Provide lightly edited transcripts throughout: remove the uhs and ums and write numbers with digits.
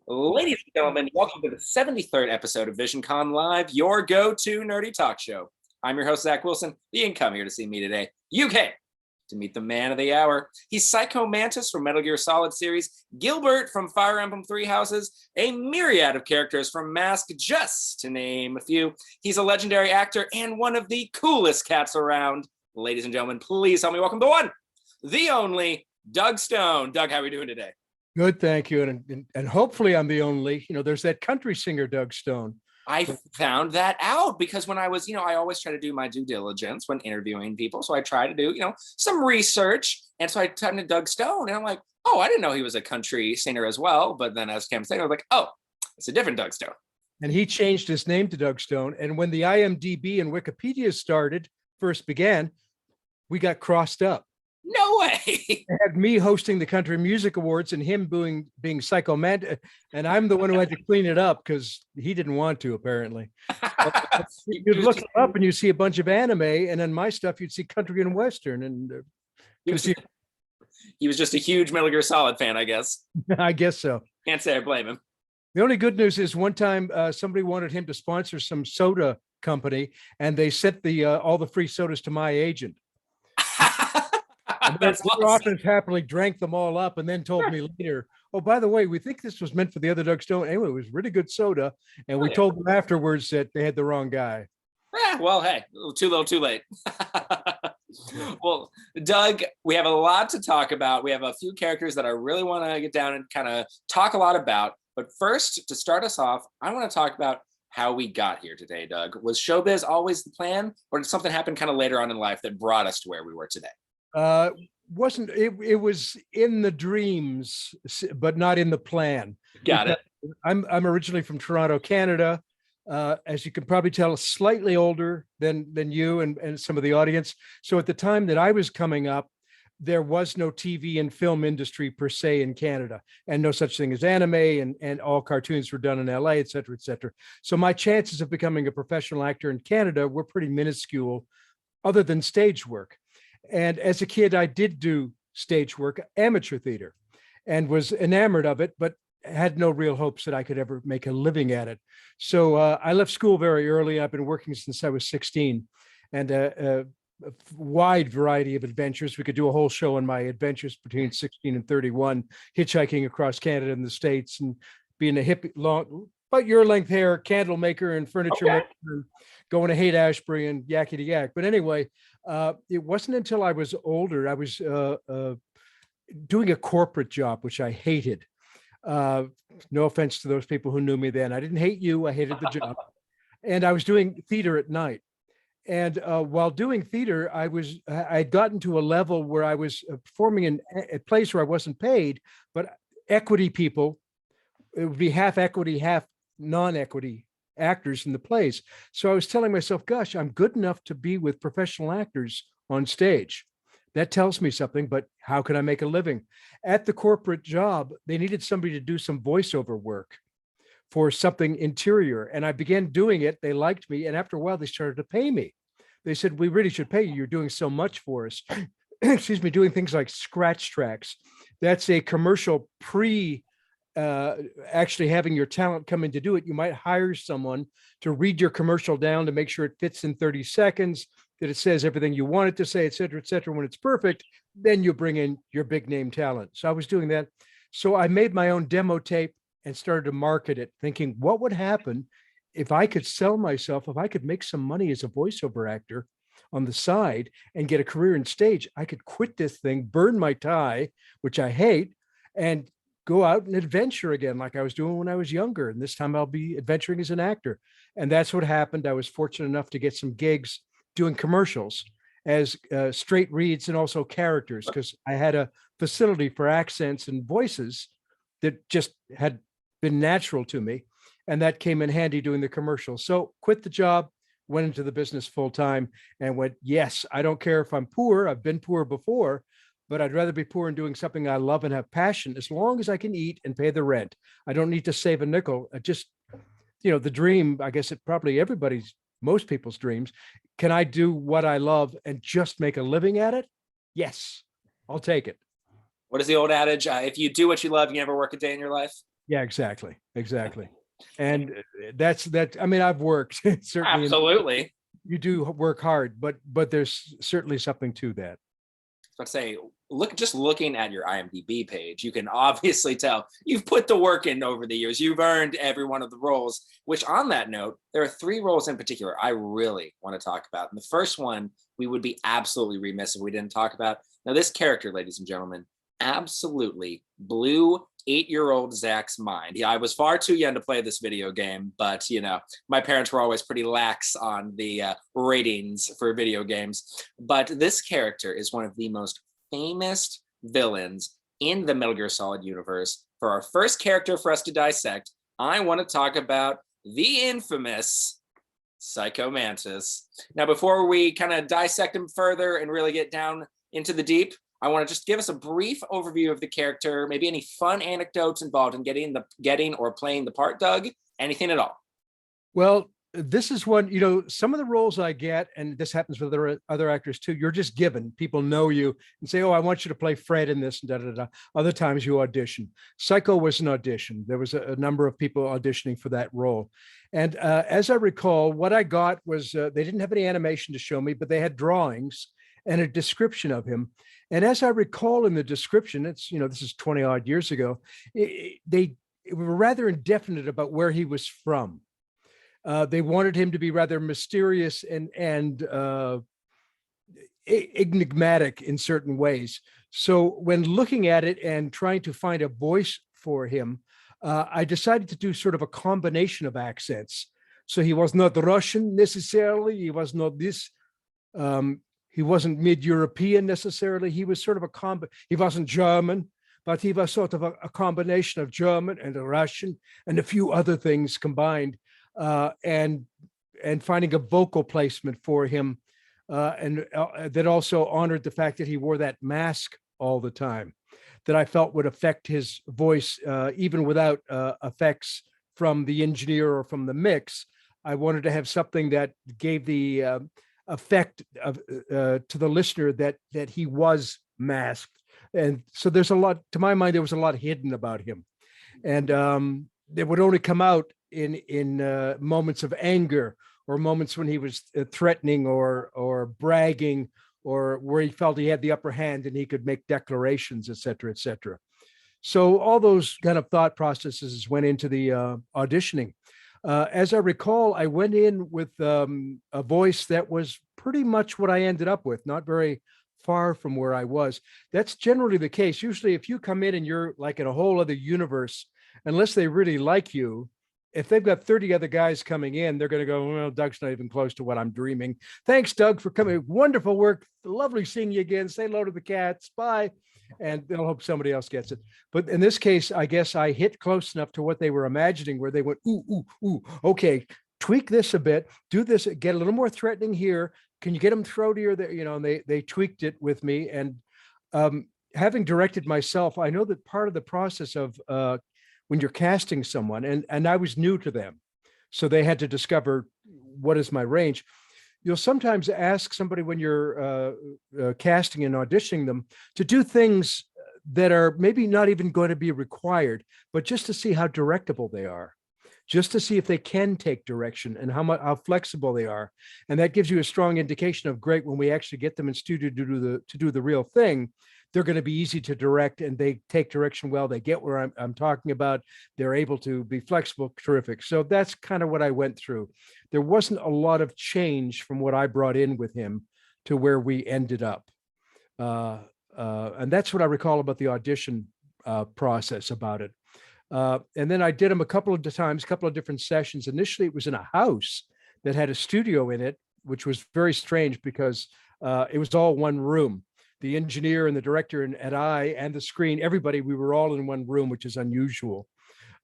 Ladies and gentlemen, welcome to the 73rd episode of Visioncon Live, your go-to nerdy talk show. I'm your host, Zach Wilson. You didn't come here to see me today. You came to meet the man of the hour. He's Psycho Mantis from Metal Gear Solid series, Gilbert from Fire Emblem Three Houses, a myriad of characters from Mask, just to name a few. He's a legendary actor and one of the coolest cats around. Ladies and gentlemen, please help me welcome the one, the only, Doug Stone. Doug, how are we doing today? Good, thank you. And hopefully I'm the only, there's that country singer, Doug Stone. I found that out because when I was, I always try to do my due diligence when interviewing people. So I try to do, some research. And so I typed in Doug Stone and I'm like, oh, I didn't know he was a country singer as well. But then as Cam said, I was like, oh, it's a different Doug Stone. And he changed his name to Doug Stone. And when the IMDb and Wikipedia first began, we got crossed up. No way. They had me hosting the Country Music Awards and him being Psycho Mantis, and I'm the one who had to clean it up because he didn't want to, apparently. You'd look him up and you see a bunch of anime, and then my stuff you'd see country and western, and he was just a huge Metal Gear Solid fan, I guess. I guess so. Can't say I blame him. The only good news is one time somebody wanted him to sponsor some soda company, and they sent all the free sodas to my agent. That's often happily drank them all up and then told me later, oh, by the way, we think this was meant for the other Doug Stone. Anyway, it was really good soda. And we told them afterwards that they had the wrong guy. Well, hey, too little, too late. Well, Doug, we have a lot to talk about. We have a few characters that I really want to get down and kind of talk a lot about. But first, to start us off, I want to talk about how we got here today, Doug. Was showbiz always the plan, or did something happen kind of later on in life that brought us to where we were today? It was in the dreams, but not in the plan. Got it. I'm originally from Toronto, Canada. As you can probably tell, slightly older than you and some of the audience. So at the time that I was coming up, there was no TV and film industry per se in Canada, and no such thing as anime, and all cartoons were done in LA, et cetera, et cetera. So my chances of becoming a professional actor in Canada were pretty minuscule, other than stage work. And as a kid, I did do stage work, amateur theater, and was enamored of it, but had no real hopes that I could ever make a living at it. So I left school very early. I've been working since I was 16, and a wide variety of adventures. We could do a whole show on my adventures between 16 and 31, hitchhiking across Canada and the States, and being a hippie, about your length hair, candle maker and furniture maker, and going to Haight-Ashbury and yakety yak. But anyway, it wasn't until I was older, I was doing a corporate job, which I hated. No offense to those people who knew me then. I didn't hate you. I hated the job. And I was doing theater at night. And while doing theater, I'd gotten to a level where I was performing in a place where I wasn't paid, but equity people, it would be half equity, half non-equity actors in the plays. So I was telling myself, gosh, I'm good enough to be with professional actors on stage. That tells me something, but how can I make a living? At the corporate job, they needed somebody to do some voiceover work for something interior. And I began doing it. They liked me. And after a while, they started to pay me. They said, we really should pay you. You're doing so much for us. Excuse me, doing things like scratch tracks. That's a commercial actually having your talent come in to do it. You might hire someone to read your commercial down to make sure it fits in 30 seconds, that it says everything you want it to say, et cetera, et cetera. When it's perfect, then you bring in your big name talent. So I was doing that. So I made my own demo tape and started to market it, thinking what would happen if I could sell myself, if I could make some money as a voiceover actor on the side and get a career in stage. I could quit this thing, burn my tie, which I hate, and go out and adventure again like I was doing when I was younger. And this time I'll be adventuring as an actor. And that's what happened. I was fortunate enough to get some gigs doing commercials as straight reads and also characters, because I had a facility for accents and voices that just had been natural to me. And that came in handy doing the commercials. So quit the job, went into the business full time, and went, yes, I don't care if I'm poor. I've been poor before, but I'd rather be poor and doing something I love and have passion, as long as I can eat and pay the rent. I don't need to save a nickel. I just, the dream, I guess it probably most people's dreams. Can I do what I love and just make a living at it? Yes, I'll take it. What is the old adage? If you do what you love, you never work a day in your life. Yeah, exactly. And that's that. I mean, I've worked certainly, Absolutely. you do work hard, but there's certainly something to that. Let's say, just looking at your IMDb page, you can obviously tell you've put the work in over the years. You've earned every one of the roles, which on that note, there are 3 roles in particular I really want to talk about. And the first one, we would be absolutely remiss if we didn't talk about. Now, this character, ladies and gentlemen, absolutely blew 8-year-old Zach's mind. Yeah, I was far too young to play this video game, but my parents were always pretty lax on the ratings for video games. But this character is one of the most famous villains in the Metal Gear Solid universe. For our first character for us to dissect, I want to talk about the infamous Psycho Mantis. Now, before we kind of dissect him further and really get down into the deep, I want to just give us a brief overview of the character, maybe any fun anecdotes involved in getting or playing the part, Doug, anything at all. Well, this is one, some of the roles I get, and this happens with other actors too, you're just given. People know you and say, oh, I want you to play Fred in this, and da, da, da. Other times you audition. Psycho was an audition. There was a number of people auditioning for that role. And as I recall, what I got was, they didn't have any animation to show me, but they had drawings and a description of him. And as I recall in the description, it's, this is 20 odd years ago, they were rather indefinite about where he was from. They wanted him to be rather mysterious and enigmatic in certain ways. So when looking at it and trying to find a voice for him, I decided to do sort of a combination of accents. So he was not Russian necessarily. He was not this. He wasn't mid-European necessarily. He was sort of he wasn't German, but he was sort of a combination of German and a Russian and a few other things combined, and finding a vocal placement for him, and that also honored the fact that he wore that mask all the time, that I felt would affect his voice, even without effects from the engineer or from the mix. I wanted to have something that gave the effect of to the listener that he was masked. And so there's a lot, to my mind, there was a lot hidden about him, and it would only come out in moments of anger, or moments when he was threatening or bragging, or where he felt he had the upper hand and he could make declarations, et cetera, et cetera. So all those kind of thought processes went into the auditioning. As I recall, I went in with a voice that was pretty much what I ended up with, not very far from where I was. That's generally the case. Usually if you come in and you're like in a whole other universe, unless they really like you, if they've got 30 other guys coming in, they're going to go, well, Doug's not even close to what I'm dreaming. Thanks, Doug, for coming. Wonderful work. Lovely seeing you again. Say hello to the cats. Bye. And they'll hope somebody else gets it. But in this case, I guess I hit close enough to what they were imagining, where they went, ooh, ooh, ooh, okay, tweak this a bit, do this, get a little more threatening here. Can you get them throatier there? And they tweaked it with me. And having directed myself, I know that part of the process of when you're casting someone, and I was new to them, so they had to discover what is my range. You'll sometimes ask somebody when you're casting and auditioning them to do things that are maybe not even going to be required, but just to see how directable they are, just to see if they can take direction and how flexible they are. And that gives you a strong indication of, great, when we actually get them in studio to do the real thing, they're going to be easy to direct, and they take direction well. They get where I'm talking about. They're able to be flexible, terrific. So that's kind of what I went through. There wasn't a lot of change from what I brought in with him to where we ended up. And that's what I recall about the audition process about it. And then I did them a couple of times, a couple of different sessions. Initially, it was in a house that had a studio in it, which was very strange because it was all one room. The engineer and the director and I and the screen, everybody, we were all in one room, which is unusual.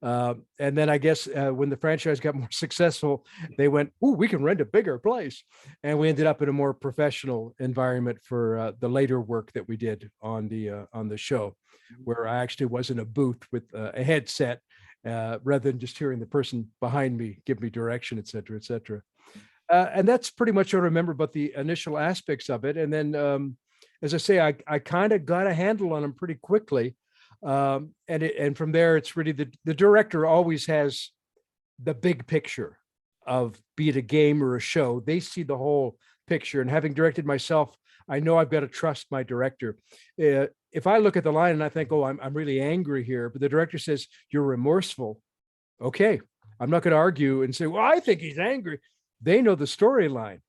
And then I guess when the franchise got more successful, they went, "Ooh, we can rent a bigger place." And we ended up in a more professional environment for the later work that we did on the show, where I actually was in a booth with a headset rather than just hearing the person behind me give me direction, et cetera, et cetera. And that's pretty much what I remember about the initial aspects of it. And then, as I say, I kind of got a handle on them pretty quickly. And from there, it's really the director always has the big picture of, be it a game or a show. They see the whole picture. And having directed myself, I know I've got to trust my director. If I look at the line and I think, oh, I'm really angry here, but the director says you're remorseful, okay, I'm not going to argue and say, well, I think he's angry. They know the storyline.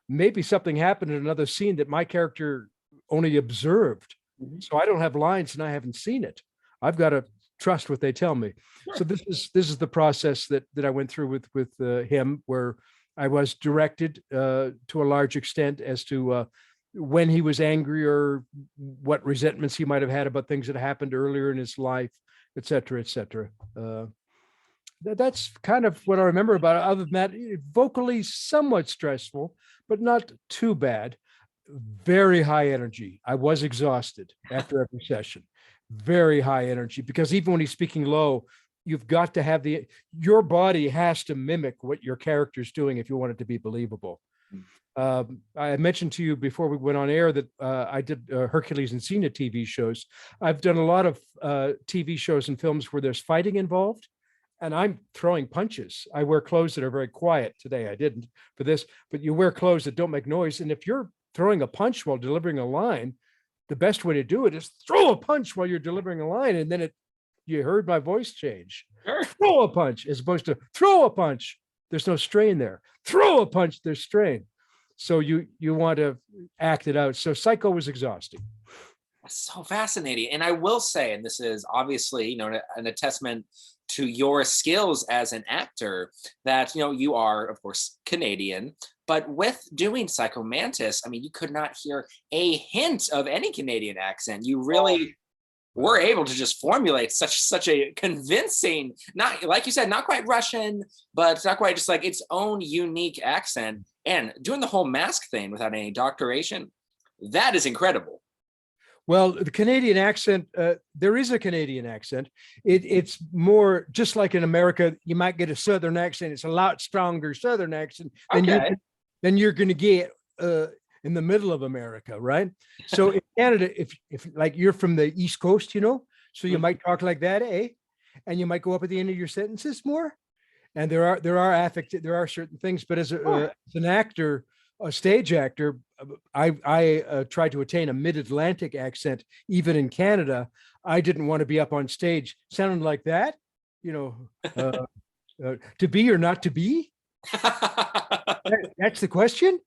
Maybe something happened in another scene that my character only observed. So I don't have lines and I haven't seen it. I've got to trust what they tell me. So this is the process that I went through with him, where I was directed to a large extent as to when he was angry or what resentments he might have had about things that happened earlier in his life, et cetera, et cetera. That's kind of what I remember about it. Other than that, vocally somewhat stressful, but not too bad. Very high energy. I was exhausted after every session. Very high energy, because even when he's speaking low, you've got to have your body has to mimic what your character's doing if you want it to be believable. I mentioned to you before we went on air that I did Hercules and Xena TV shows. I've done a lot of TV shows and films where there's fighting involved, and I'm throwing punches. I wear clothes that are very quiet. Today I didn't for this, but you wear clothes that don't make noise. And if you're throwing a punch while delivering a line, the best way to do it is throw a punch while you're delivering a line. And then you heard my voice change. Sure. Throw a punch as opposed to throw a punch. There's no strain there. Throw a punch, there's strain. So you want to act it out. So Psycho was exhausting. That's so fascinating. And I will say, and this is obviously, an testament to your skills as an actor, that, you are, of course, Canadian, but with doing Psycho Mantis, I mean, you could not hear a hint of any Canadian accent. You really were able to just formulate such a convincing, not like you said, not quite Russian, but not quite, just like its own unique accent, and doing the whole mask thing without any doctoration. That is incredible. Well, the Canadian accent, there is a Canadian accent. It's more just like in America, you might get a Southern accent. It's a lot stronger Southern accent than you're going to get in the middle of America, right? So in Canada, if like you're from the East Coast, so you might talk like that, eh? And you might go up at the end of your sentences more. And there are certain things, but as an actor, a stage actor, I tried to attain a mid-Atlantic accent, even in Canada. I didn't want to be up on stage sounding like that, to be or not to be. That's the question.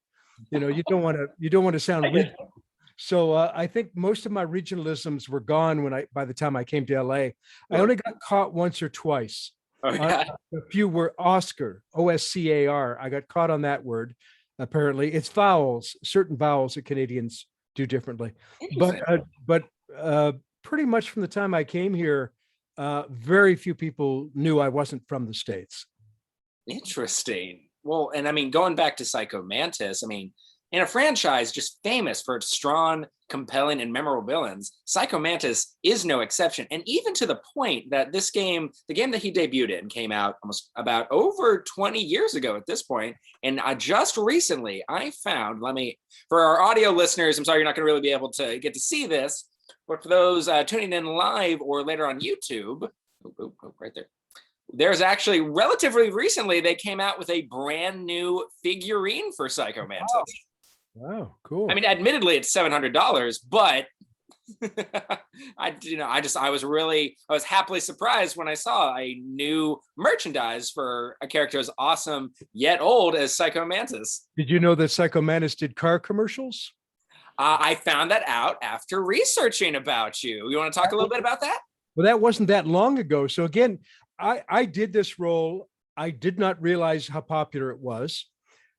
You don't want to sound regional. So I think most of my regionalisms were gone by the time I came to LA. I only got caught once or twice. A few were Oscar, OSCAR. I got caught on that word. Apparently, it's vowels, certain vowels that Canadians do differently. But pretty much from the time I came here, very few people knew I wasn't from the States. Interesting. Well, and I mean, going back to Psycho Mantis, I mean, in a franchise just famous for its strong, compelling, and memorable villains, Psycho Mantis is no exception. And even to the point that this game, the game that he debuted in, came out almost about over 20 years ago at this point. And just recently, I found, for our audio listeners, I'm sorry you're not going to really be able to get to see this, but for those tuning in live or later on YouTube, right there. There's actually relatively recently, they came out with a brand new figurine for Psycho Mantis. Wow, cool. I mean, admittedly, it's $700, but I was happily surprised when I saw a new merchandise for a character as awesome yet old as Psycho Mantis. Did you know that Psycho Mantis did car commercials? I found that out after researching about you. You want to talk a little bit about that? Well, that wasn't that long ago. So again, I did this role. I did not realize how popular it was.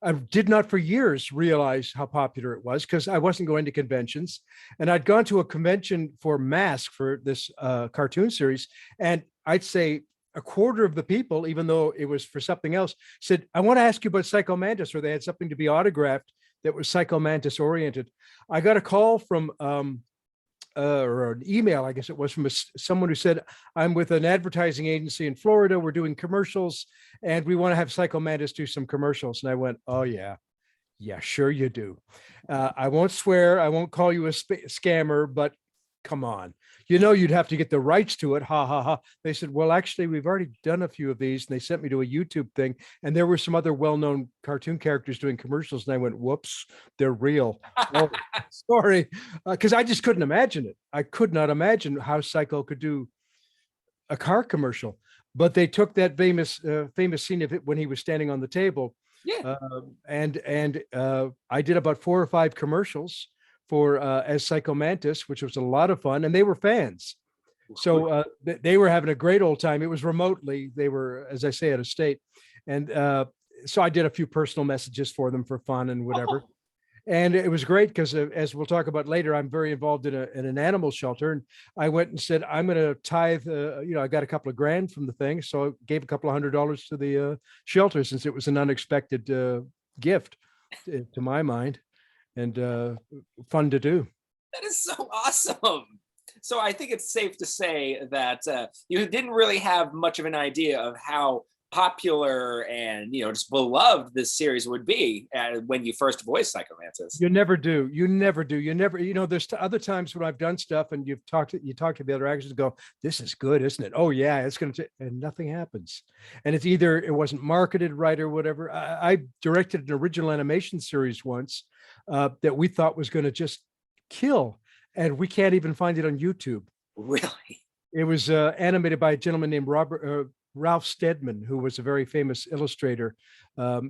I did not for years realize how popular it was because I wasn't going to conventions. And I'd gone to a convention for Mask for this cartoon series. And I'd say a quarter of the people, even though it was for something else, said, I want to ask you about Psycho Mantis, or they had something to be autographed that was Psycho Mantis oriented. I got a call from or an email, I guess it was, from someone who said, I'm with an advertising agency in Florida. We're doing commercials and we want to have Psycho Mantis do some commercials. And I went, oh yeah, sure you do. I won't swear. I won't call you a scammer, but come on. you'd have to get the rights to it. Ha ha ha. They said, well, actually, we've already done a few of these. And they sent me to a YouTube thing. And there were some other well-known cartoon characters doing commercials. And I went, whoops, they're real. Oh, sorry. Because I just couldn't imagine it. I could not imagine how Psycho could do a car commercial. But they took that famous scene of it when he was standing on the table. Yeah. And I did about 4 or 5 commercials for as Psycho Mantis, which was a lot of fun, and they were fans. So they were having a great old time. It was remotely. They were, as I say, out of state. And so I did a few personal messages for them for fun and whatever. And it was great because, as we'll talk about later, I'm very involved in an animal shelter. And I went and said, I'm going to tithe, I got a couple of grand from the thing. So I gave a couple of $100 to the shelter, since it was an unexpected gift to my mind, and fun to do. That is so awesome. So I think it's safe to say that you didn't really have much of an idea of how popular and just beloved this series would be when you first voiced Psycho Mantis. You never do. There's other times when I've done stuff and you talk to the other actors and go, this is good, isn't it? Oh yeah, it's going to, and nothing happens. And it's either it wasn't marketed right or whatever. I directed an original animation series once that we thought was going to just kill, and we can't even find it on YouTube. Really? It was animated by a gentleman named Ralph Steadman, who was a very famous illustrator. Fear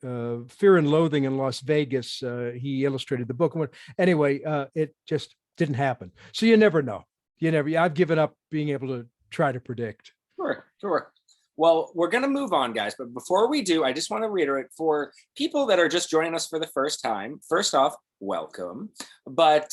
and Loathing in Las Vegas. He illustrated the book. Anyway, it just didn't happen. So you never know. I've given up being able to try to predict. Sure. Well, we're going to move on, guys. But before we do, I just want to reiterate for people that are just joining us for the first time, first off, welcome. But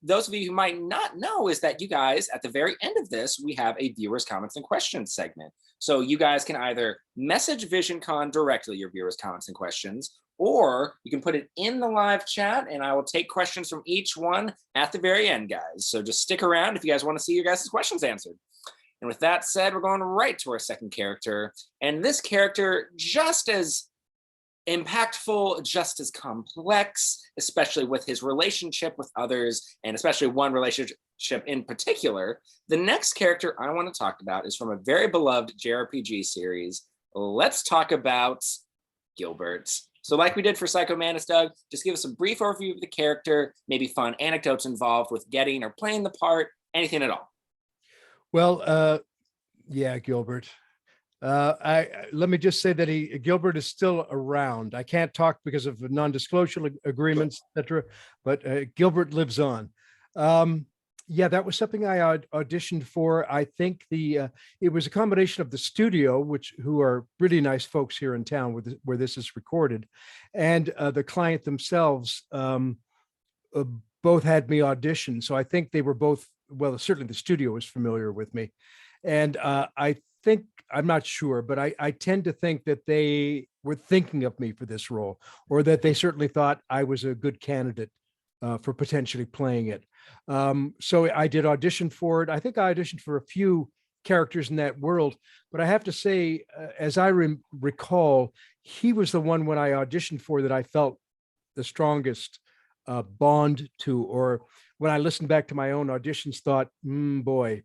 those of you who might not know is that you guys, at the very end of this, we have a viewers' comments and questions segment. So you guys can either message Visioncon directly, your viewers' comments and questions, or you can put it in the live chat, and I will take questions from each one at the very end, guys. So just stick around if you guys want to see your guys' questions answered. And with that said, we're going right to our second character. And this character, just as impactful, just as complex, especially with his relationship with others, and especially one relationship in particular. The next character I want to talk about is from a very beloved JRPG series. Let's talk about Gilbert. So like we did for Psycho Mantis, Doug, just give us a brief overview of the character, maybe fun anecdotes involved with getting or playing the part, anything at all. Well, yeah, Gilbert. Let me just say that Gilbert is still around. I can't talk because of non-disclosure agreements, etc. But Gilbert lives on. Yeah, that was something I auditioned for. I think it was a combination of the studio, who are really nice folks here in town where this is recorded, and the client themselves. Both had me audition, so I think they were both. Well, certainly the studio was familiar with me, and I think, I'm not sure, but I tend to think that they were thinking of me for this role, or that they certainly thought I was a good candidate for potentially playing it. So I did audition for it. I think I auditioned for a few characters in that world, but I have to say, as I recall, he was the one when I auditioned for that I felt the strongest bond to, or when I listened back to my own auditions, thought, boy,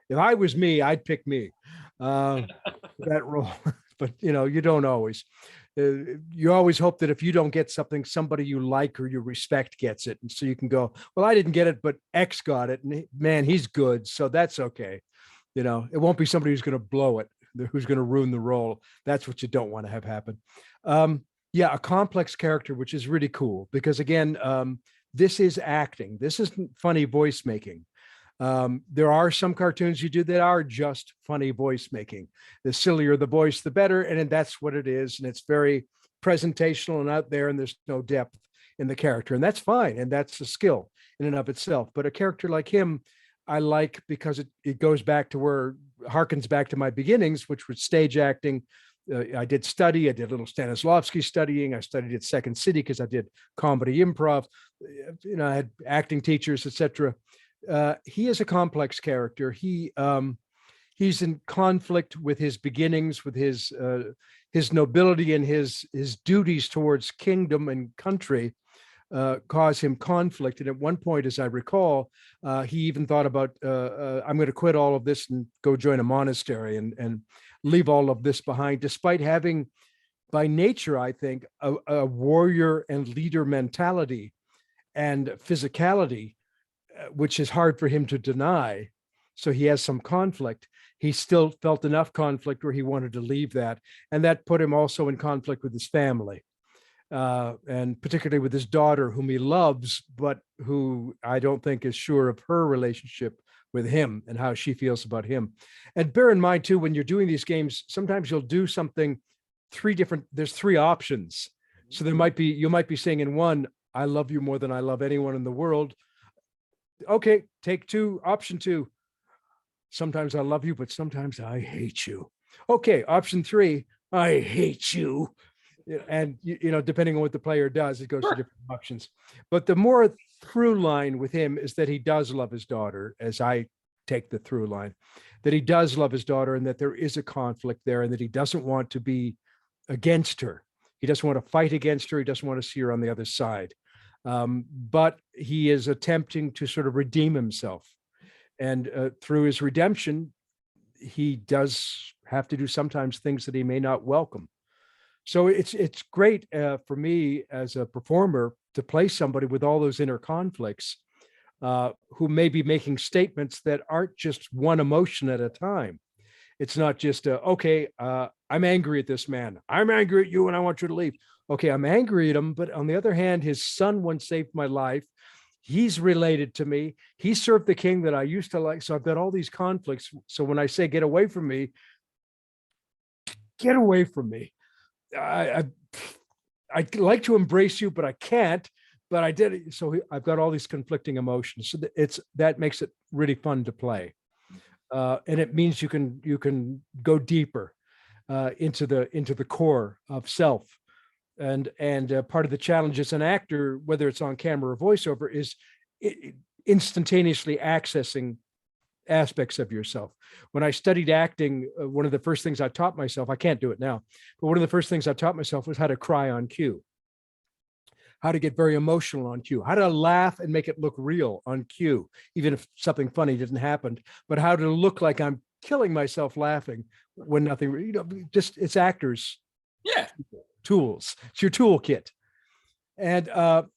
if I was me, I'd pick me that role. But you don't always. You always hope that if you don't get something, somebody you like or you respect gets it, and so you can go, well, I didn't get it, but X got it, and man, he's good, so that's okay. It won't be somebody who's going to blow it, who's going to ruin the role. That's what you don't want to have happen. Yeah, a complex character, which is really cool because, again, this is acting. This isn't funny voice making. There are some cartoons you do that are just funny voice making. The sillier the voice, the better. And that's what it is. And it's very presentational and out there, and there's no depth in the character. And that's fine. And that's a skill in and of itself. But a character like him, I like because it goes back to harkens back to my beginnings, which was stage acting. I did a little Stanislavski studying. I studied at Second City because I did comedy improv. I had acting teachers, etc. He is a complex character. He's in conflict with his beginnings, with his nobility and his duties towards kingdom and country. cause him conflict. And at one point, as I recall, he even thought about, I'm going to quit all of this and go join a monastery and leave all of this behind, despite having, by nature, I think, a warrior and leader mentality and physicality, which is hard for him to deny. So he has some conflict. He still felt enough conflict where he wanted to leave that. And that put him also in conflict with his family. And particularly with his daughter, whom he loves, but who I don't think is sure of her relationship with him and how she feels about him. And bear in mind too, when you're doing these games, sometimes you'll do something there's three options. So you might be saying in one, I love you more than I love anyone in the world. Okay, take two, option two. Sometimes I love you, but sometimes I hate you. Okay, option three, I hate you. And depending on what the player does, it goes to different options. But the more through line with him is that he does love his daughter, as I take the through line, that he does love his daughter and that there is a conflict there and that he doesn't want to be against her. He doesn't want to fight against her. He doesn't want to see her on the other side. But he is attempting to sort of redeem himself. And through his redemption, he does have to do sometimes things that he may not welcome. So it's great for me as a performer to play somebody with all those inner conflicts who may be making statements that aren't just one emotion at a time. It's not just, okay, I'm angry at this man. I'm angry at you and I want you to leave. Okay, I'm angry at him, but on the other hand, his son once saved my life. He's related to me. He served the king that I used to like. So I've got all these conflicts. So when I say, get away from me, get away from me. I'd like to embrace you, but I can't. But I did it. So I've got all these conflicting emotions. So that makes it really fun to play. And it means you can go deeper into the core of self. And part of the challenge as an actor, whether it's on camera or voiceover, is instantaneously accessing aspects of yourself. When I studied acting, one of the first things I taught myself, I can't do it now, but one of the first things I taught myself was how to cry on cue, how to get very emotional on cue, how to laugh and make it look real on cue, even if something funny didn't happen, but how to look like I'm killing myself laughing when nothing, just it's actors. Yeah. Tools. It's your toolkit. And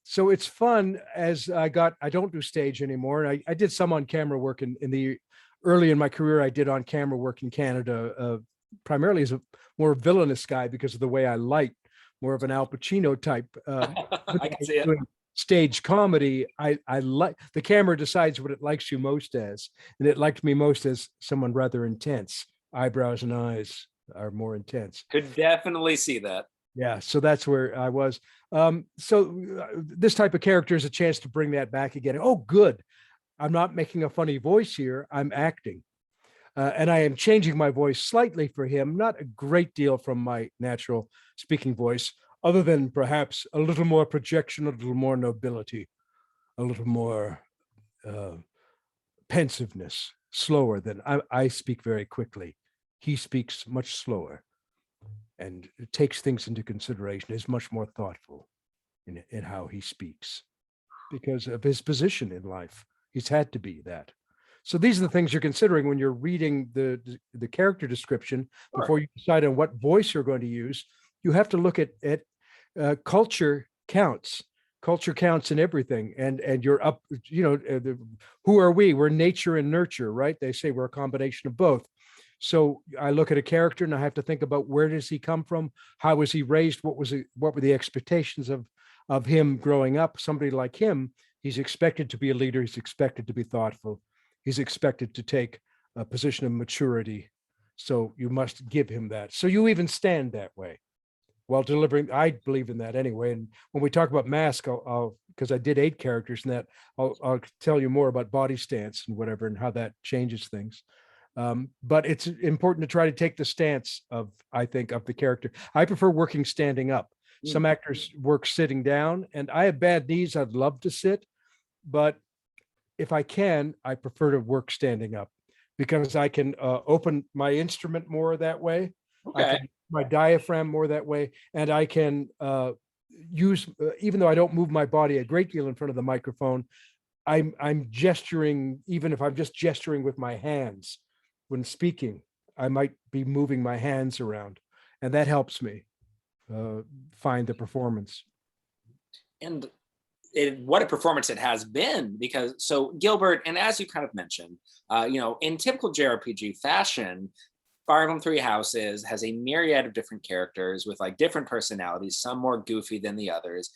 so it's fun as I don't do stage anymore. And I did some on camera work in the early in my career. I did on camera work in Canada, primarily as a more villainous guy because of the way I light, more of an Al Pacino type. I can see it. Stage comedy, I like the camera decides what it likes you most as, and it liked me most as someone rather intense. Eyebrows and eyes are more intense. Could definitely see that. Yeah, so that's where I was. This type of character is a chance to bring that back again. Oh, good. I'm not making a funny voice here. I'm acting. And I am changing my voice slightly for him, not a great deal from my natural speaking voice, other than perhaps a little more projection, a little more nobility, a little more pensiveness, slower than I speak very quickly. He speaks much slower and takes things into consideration, is much more thoughtful in how he speaks because of his position in life. He's had to be that. So these are the things you're considering when you're reading the character description. Sure. Before you decide on what voice you're going to use. You have to look at culture counts. Culture counts in everything. And you're up, who are we? We're nature and nurture, right? They say we're a combination of both. So I look at a character and I have to think about where does he come from? How was he raised? What were the expectations of him growing up? Somebody like him, he's expected to be a leader. He's expected to be thoughtful. He's expected to take a position of maturity. So you must give him that. So you even stand that way while delivering. I believe in that anyway. And when we talk about mask, I'll because I did 8 characters in that, I'll tell you more about body stance and whatever, and how that changes things. But it's important to try to take the stance of the character. I prefer working standing up. Some actors work sitting down, and I have bad knees. I'd love to sit, but if I can, I prefer to work standing up because I can open my instrument more that way. Okay. My diaphragm more that way, and I can use, even though I don't move my body a great deal in front of the microphone, I'm gesturing, even if I'm just gesturing with my hands when speaking, I might be moving my hands around, and that helps me find the performance. And what a performance it has been, because so Gilbert, and as you kind of mentioned, in typical JRPG fashion, Fire Emblem Three Houses has a myriad of different characters with like different personalities, some more goofy than the others.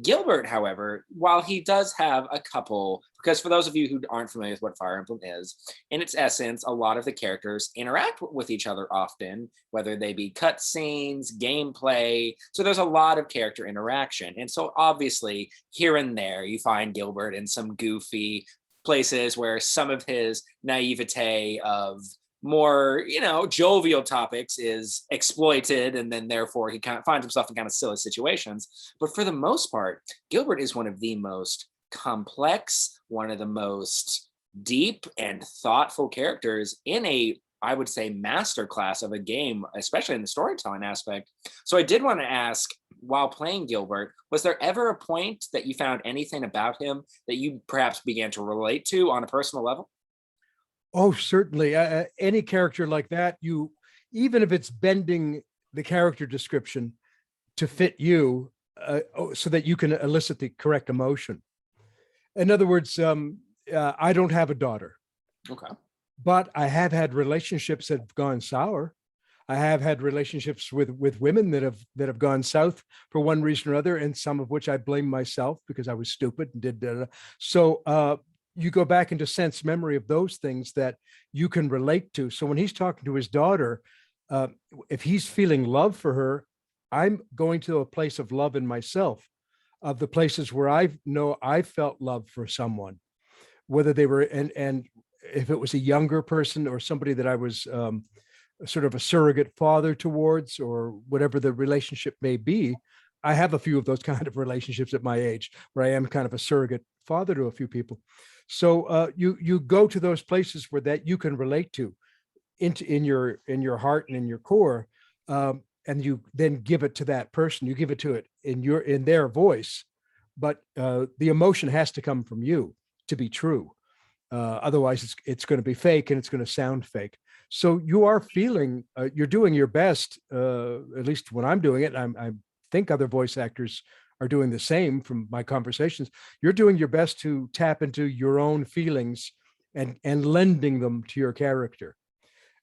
Gilbert, however, while he does have a couple, because for those of you who aren't familiar with what Fire Emblem is, in its essence, a lot of the characters interact with each other often, whether they be cutscenes, gameplay. So there's a lot of character interaction. And so obviously, here and there, you find Gilbert in some goofy places where some of his naivete of more, jovial topics is exploited, and then therefore he kind of finds himself in kind of silly situations. But for the most part, Gilbert is one of the most complex, one of the most deep and thoughtful characters in a, I would say, masterclass of a game, especially in the storytelling aspect. So I did want to ask, while playing Gilbert, was there ever a point that you found anything about him that you perhaps began to relate to on a personal level? Oh, certainly. Any character like that, even if it's bending the character description to fit you, so that you can elicit the correct emotion. In other words, I don't have a daughter. Okay. But I have had relationships that have gone sour. I have had relationships with women that have gone south for one reason or other, and some of which I blame myself because I was stupid and did. So you go back into sense memory of those things that you can relate to. So when he's talking to his daughter, if he's feeling love for her, I'm going to a place of love in myself, of the places where I felt love for someone, whether they were, and if it was a younger person or somebody that I was sort of a surrogate father towards, or whatever the relationship may be. I have a few of those kind of relationships at my age where I am kind of a surrogate father to a few people. So you go to those places where that you can relate to in your heart and in your core, and you then give it to that person. You give it to it in their voice, but the emotion has to come from you to be true. Otherwise, it's going to be fake, and it's going to sound fake. So you are feeling, you're doing your best. At least when I'm doing it, I think other voice actors are doing the same from my conversations. You're doing your best to tap into your own feelings and lending them to your character.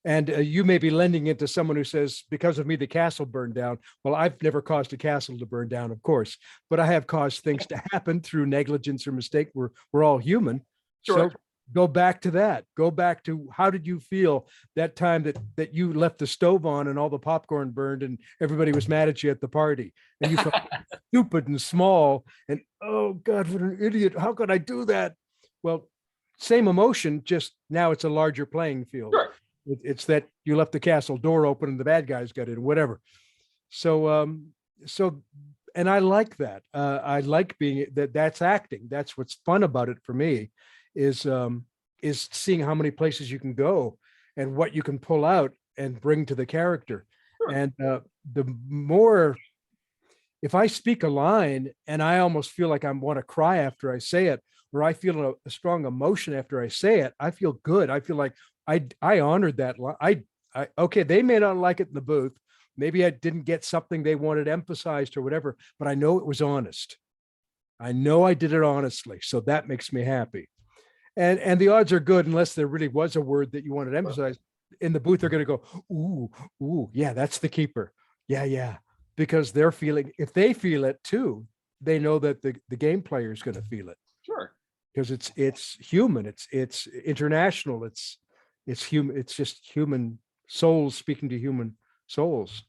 And you may be lending it to someone who says, because of me, the castle burned down. Well, I've never caused a castle to burn down, of course, but I have caused things to happen through negligence or mistake. We're all human. Sure. So go back to that. Go back to, how did you feel that time that you left the stove on and all the popcorn burned and everybody was mad at you at the party, and you felt stupid and small and, oh God, what an idiot. How could I do that? Well, same emotion, just now it's a larger playing field. Sure. It's that you left the castle door open and the bad guys got in, whatever. So, and I like that. I like being that's acting. That's what's fun about it for me, is seeing how many places you can go and what you can pull out and bring to the character. Sure. And the more, if I speak a line and I almost feel like I want to cry after I say it, or I feel a strong emotion after I say it, I feel good. I feel like I honored that line. Okay, they may not like it in the booth. Maybe I didn't get something they wanted emphasized or whatever, but I know it was honest. I know I did it honestly. So that makes me happy. And the odds are good, unless there really was a word that you wanted to emphasize. In the booth, they're going to go, ooh, yeah, that's the keeper. Yeah. Because they're feeling, if they feel it too, they know that the game player is going to feel it. Sure. Because it's human, it's international, it's human, it's just human souls speaking to human souls.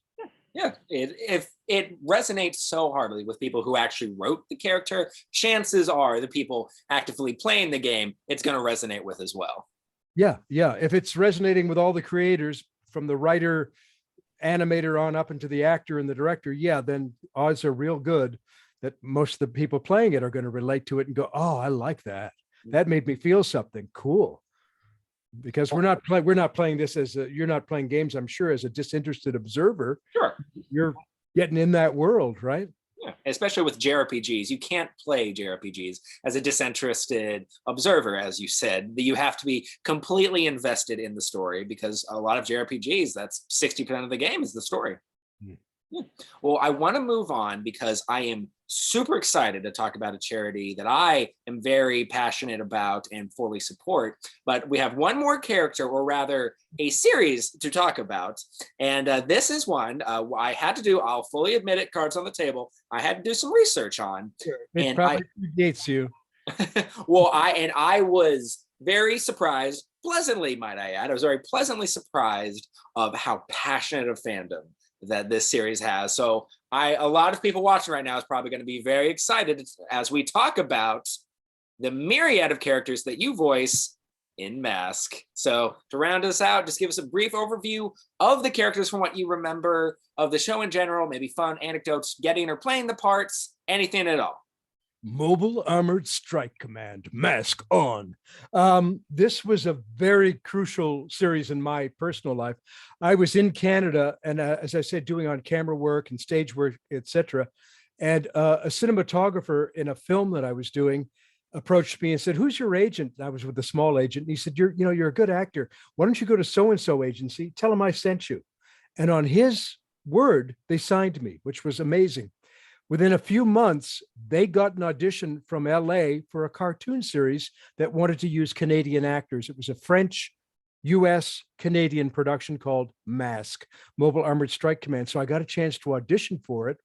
Yeah, if it resonates so hardly with people who actually wrote the character, chances are the people actively playing the game, it's going to resonate with as well. Yeah. If it's resonating with all the creators, from the writer, animator on up into the actor and the director, then odds are real good that most of the people playing it are going to relate to it and go, oh, I like that. That made me feel something cool. Because we're not playing this as you're not playing games, I'm sure, as a disinterested observer. Sure. You're getting in that world, right? Yeah, especially with JRPGs, you can't play JRPGs as a disinterested observer, as you said. You have to be completely invested in the story because a lot of JRPGs, that's 60% of the game is the story. Mm. Yeah. Well, I want to move on because I am super excited to talk about a charity that I am very passionate about and fully support. But we have one more character, or rather a series to talk about. And this is one I had to do, I'll fully admit it, cards on the table. I had to do some research on. Sure. It And probably predates you. well, I was very surprised, pleasantly, might I add. I was very pleasantly surprised of how passionate a fandom that this series has. So a lot of people watching right now is probably going to be very excited as we talk about the myriad of characters that you voice in Mask. So to round us out, just give us a brief overview of the characters from what you remember of the show in general, maybe fun anecdotes, getting or playing the parts, anything at all. Mobile Armored Strike Command, mask on. This was a very crucial series in my personal life. I was in Canada and as I said, doing on camera work and stage work, etc. And a cinematographer in a film that I was doing approached me and said, "Who's your agent?" And I was with a small agent. And he said, you're a good actor. Why don't you go to so-and-so agency? Tell him I sent you. And on his word, they signed me, which was amazing. Within a few months, they got an audition from LA for a cartoon series that wanted to use Canadian actors. It was a French, US, Canadian production called Mask, Mobile Armored Strike Command. So I got a chance to audition for it.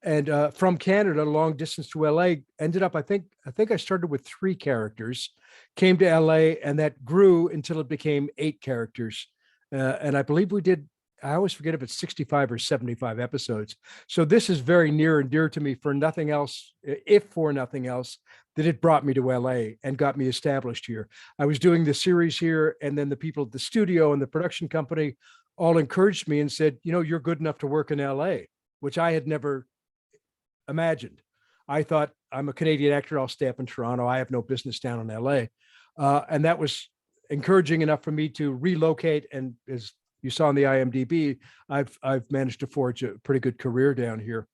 And from Canada, long distance to LA, ended up, I think I started with 3 characters, came to LA, and that grew until it became 8 characters. And I believe we did, I always forget if it's 65 or 75 episodes. So this is very near and dear to me for nothing else, if for nothing else, that it brought me to LA and got me established here. I was doing the series here, and then the people at the studio and the production company all encouraged me and said, you're good enough to work in LA, which I had never imagined. I thought, I'm a Canadian actor, I'll stay up in Toronto. I have no business down in LA. And that was encouraging enough for me to relocate. And as you saw on the IMDb, I've managed to forge a pretty good career down here.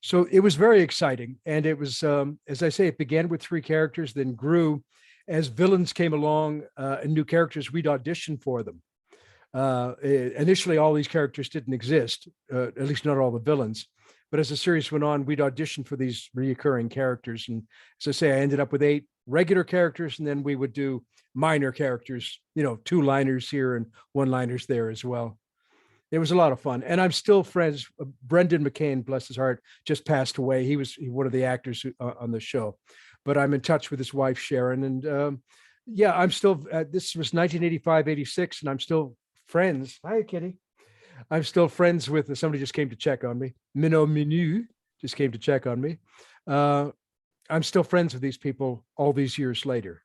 So it was very exciting. And it was, as I say, it began with 3 characters, then grew as villains came along and new characters, we'd audition for them. Initially, all these characters didn't exist, at least not all the villains. But as the series went on, we'd audition for these reoccurring characters. And as I say, I ended up with 8 regular characters, and then we would do minor characters, 2-liners here and 1-liners there as well. It was a lot of fun. And I'm still friends. Brendan McCain, bless his heart, just passed away. He was one of the actors on the show. But I'm in touch with his wife, Sharon. And yeah, I'm still, this was 1985, 86, and I'm still friends. Hi, Kitty. I'm still friends with, somebody just came to check on me. Minot Minu just came to check on me. I'm still friends with these people all these years later.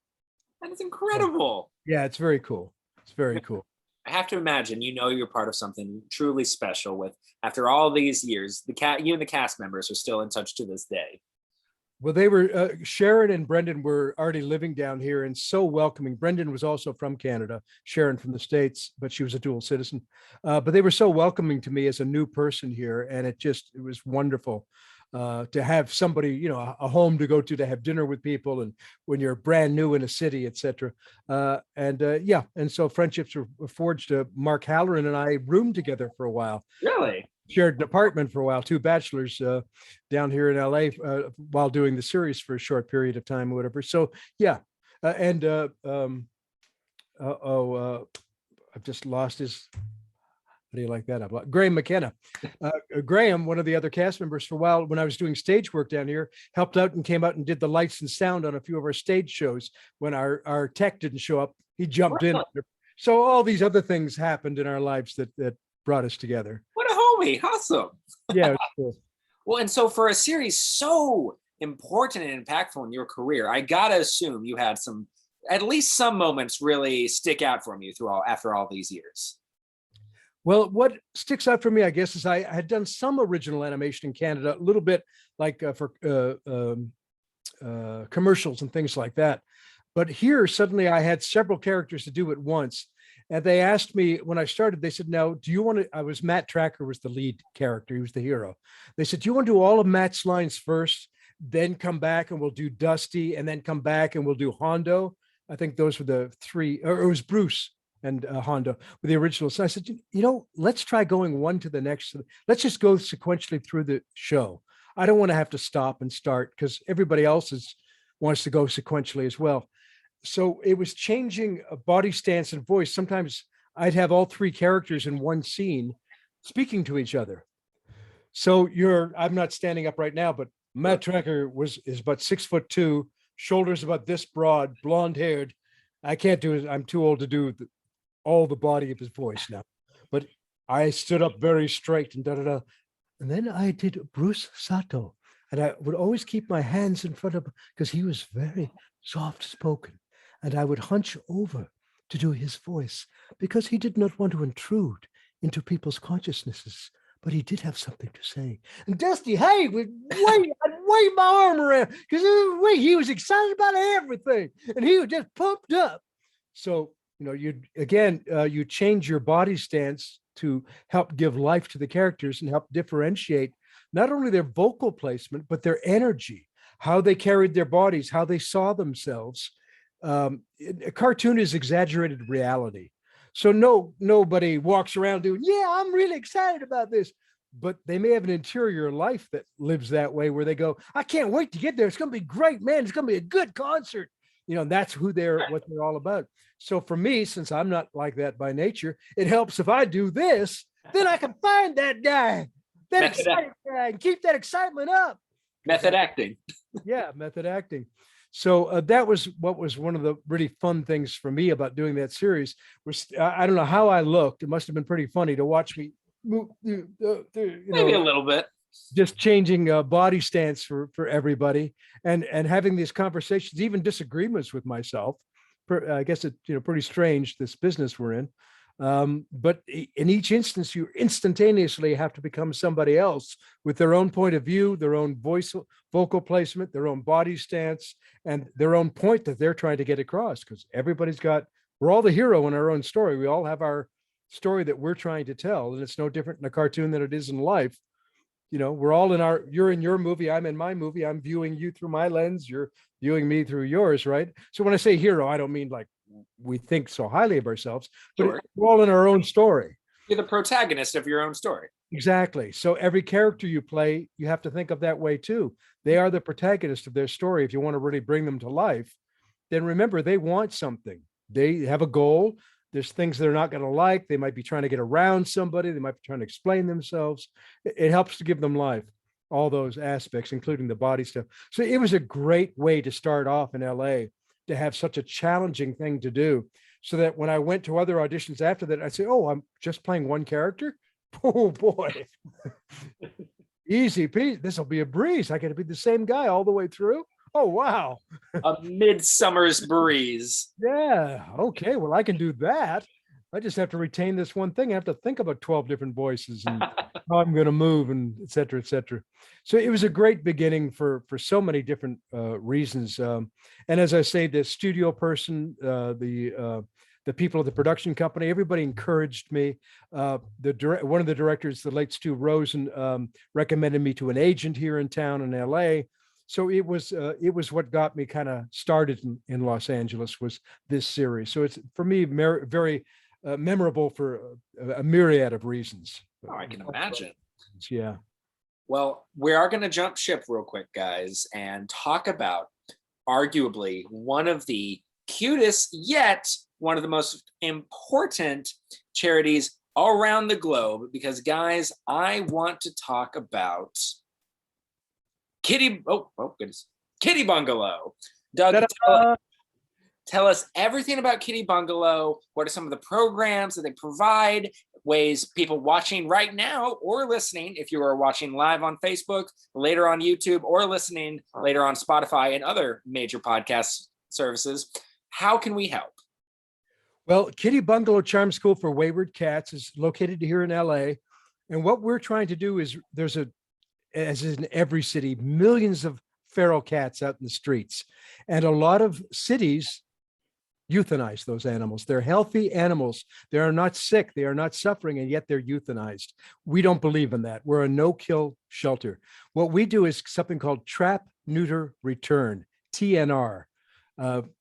That is incredible. Yeah, it's very cool. It's very cool. I have to imagine, you're part of something truly special with, after all these years, you and the cast members are still in touch to this day. Well, they were, Sharon and Brendan were already living down here and so welcoming. Brendan was also from Canada, Sharon from the States, but she was a dual citizen. But they were so welcoming to me as a new person here. And it was wonderful to have somebody, a home to go to have dinner with people, and when you're brand new in a city, etc. Yeah, and so friendships were forged. Mark Halloran and I roomed together for a while. Really? Shared an apartment for a while, 2 bachelors down here in LA while doing the series for a short period of time or whatever. So yeah, I've just lost his. How do you like that? Graham McKenna. Graham, one of the other cast members for a while, when I was doing stage work down here, helped out and came out and did the lights and sound on a few of our stage shows. When our tech didn't show up, he jumped in. So all these other things happened in our lives that brought us together. What a homie. Awesome. Yeah. Cool. Well, and so for a series so important and impactful in your career, I gotta assume you had at least some moments really stick out from you after all these years. Well, what sticks out for me, I guess, is I had done some original animation in Canada, a little bit like for commercials and things like that. But here, suddenly I had several characters to do at once. And they asked me when I started, they said, now, do you want to, I was Matt Tracker was the lead character. He was the hero. They said, do you want to do all of Matt's lines first, then come back and we'll do Dusty, and then come back and we'll do Hondo? I think those were the three, or it was Bruce and Hondo with the original. So I said, let's try going one to the next. Let's just go sequentially through the show. I don't want to have to stop and start because everybody else wants to go sequentially as well. So it was changing a body stance and voice. Sometimes I'd have all three characters in one scene speaking to each other. So I'm not standing up right now, but Matt Tracker is about 6'2", shoulders about this broad, blonde haired. I can't do it. I'm too old to do all the body of his voice now, but I stood up very straight and da-da-da. And then I did Bruce Sato, and I would always keep my hands in front of him because he was very soft spoken. And I would hunch over to do his voice because he did not want to intrude into people's consciousnesses, but he did have something to say. And Dusty, hey, I'd wave my arm around because he was excited about everything, and he was just pumped up. So, you change your body stance to help give life to the characters and help differentiate not only their vocal placement, but their energy, how they carried their bodies, how they saw themselves. A cartoon is exaggerated reality. So nobody walks around doing, yeah, I'm really excited about this. But they may have an interior life that lives that way where they go, I can't wait to get there. It's going to be great, man. It's going to be a good concert. That's what they're all about. So for me, since I'm not like that by nature, it helps if I do this, then I can find that guy, that excited guy, and keep that excitement up. Method acting. Yeah, method acting. So that was what was one of the really fun things for me about doing that series. Was I don't know how I looked. It must have been pretty funny to watch me move, maybe a little bit. Just changing body stance for everybody, and having these conversations, even disagreements with myself. I guess it's pretty strange, this business we're in. But in each instance, you instantaneously have to become somebody else with their own point of view, their own vocal placement, their own body stance, and their own point that they're trying to get across. Because we're all the hero in our own story. We all have our story that we're trying to tell, and it's no different in a cartoon than it is in life. We're all you're in your movie, I'm in my movie, I'm viewing you through my lens, you're viewing me through yours, right? So when I say hero, I don't mean like we think so highly of ourselves, but we're all in our own story. You're the protagonist of your own story. Exactly. So every character you play, you have to think of that way too. They are the protagonist of their story. If you want to really bring them to life, then remember, they want something. They have a goal. There's things they're not going to like. They might be trying to get around somebody. They might be trying to explain themselves. It helps to give them life, all those aspects, including the body stuff. So it was a great way to start off in LA, to have such a challenging thing to do, so that when I went to other auditions after that, I'd say, oh, I'm just playing one character. Oh boy, easy peasy. This will be a breeze. I got to be the same guy all the way through. Oh, wow. A midsummer's breeze. Yeah. Okay. Well, I can do that. I just have to retain this one thing. I have to think about 12 different voices and how I'm going to move, and et cetera, et cetera. So it was a great beginning for so many different reasons. And as I say, the studio person, the people of the production company, everybody encouraged me. One of the directors, the late Stu Rosen, recommended me to an agent here in town in LA. So it was what got me kind of started in Los Angeles, was this series. So it's, for me, very memorable for a myriad of reasons. Oh, I can imagine. Yeah. Well, we are going to jump ship real quick, guys, and talk about arguably one of the cutest, yet one of the most important charities all around the globe. Because, guys, I want to talk about Kitty Bungalow. Doug, tell us everything about Kitty Bungalow. What are some of the programs that they provide? Ways people watching right now or listening, if you are watching live on Facebook, later on YouTube, or listening later on Spotify and other major podcast services, how can we help? Well, Kitty Bungalow Charm School for Wayward Cats is located here in LA. And what we're trying to do is, as in every city, millions of feral cats out in the streets. And a lot of cities euthanize those animals. They're healthy animals. They are not sick. They are not suffering, and yet they're euthanized. We don't believe in that. We're a no-kill shelter. What we do is something called trap, neuter, return, TNR.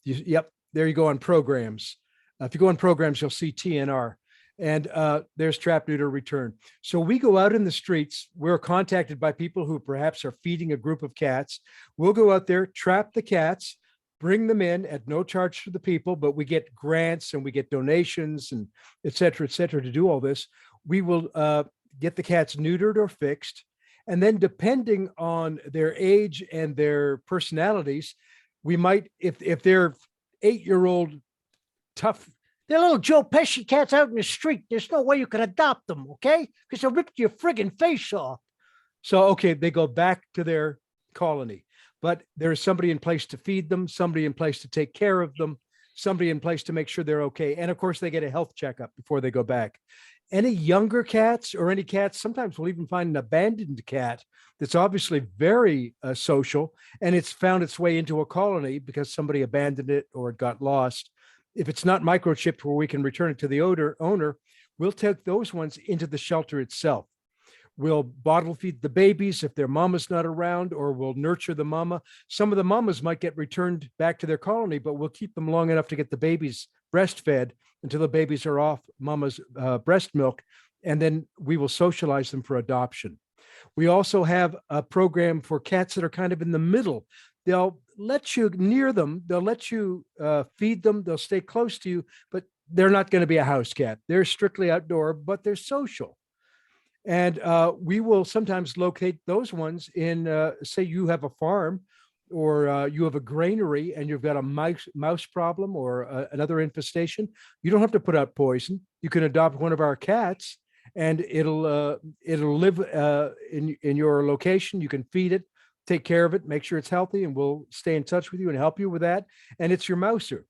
Yep, there you go on programs. If you go on programs, you'll see TNR. And there's trap, neuter, return. So we go out in the streets. We're contacted by people who perhaps are feeding a group of cats. We'll go out there, trap the cats, bring them in at no charge to the people, but we get grants and we get donations and et cetera, to do all this. We will get the cats neutered or fixed. And then depending on their age and their personalities, we might, if they're 8-year-old tough, they're little Joe Pesci cats out in the street. There's no way you can adopt them, okay? Because they'll rip your friggin' face off. So, okay, they go back to their colony, but there's somebody in place to feed them, somebody in place to take care of them, somebody in place to make sure they're okay. And of course, they get a health checkup before they go back. Any younger cats or any cats, sometimes we'll even find an abandoned cat that's obviously very social, and it's found its way into a colony because somebody abandoned it or it got lost. If it's not microchipped where we can return it to the owner, we'll take those ones into the shelter itself. We'll bottle feed the babies if their mama's not around, or we'll nurture the mama. Some of the mamas might get returned back to their colony, but we'll keep them long enough to get the babies breastfed until the babies are off mama's breast milk, and then we will socialize them for adoption. We also have a program for cats that are kind of in the middle. They'll let you near them. They'll let you feed them. They'll stay close to you, but they're not going to be a house cat. They're strictly outdoor, but they're social. And we will sometimes locate those ones in, say you have a farm or you have a granary and you've got a mouse problem or another infestation. You don't have to put out poison. You can adopt one of our cats and it'll live in your location. You can feed it, take care of it, make sure it's healthy, and we'll stay in touch with you and help you with that. And it's your mouser.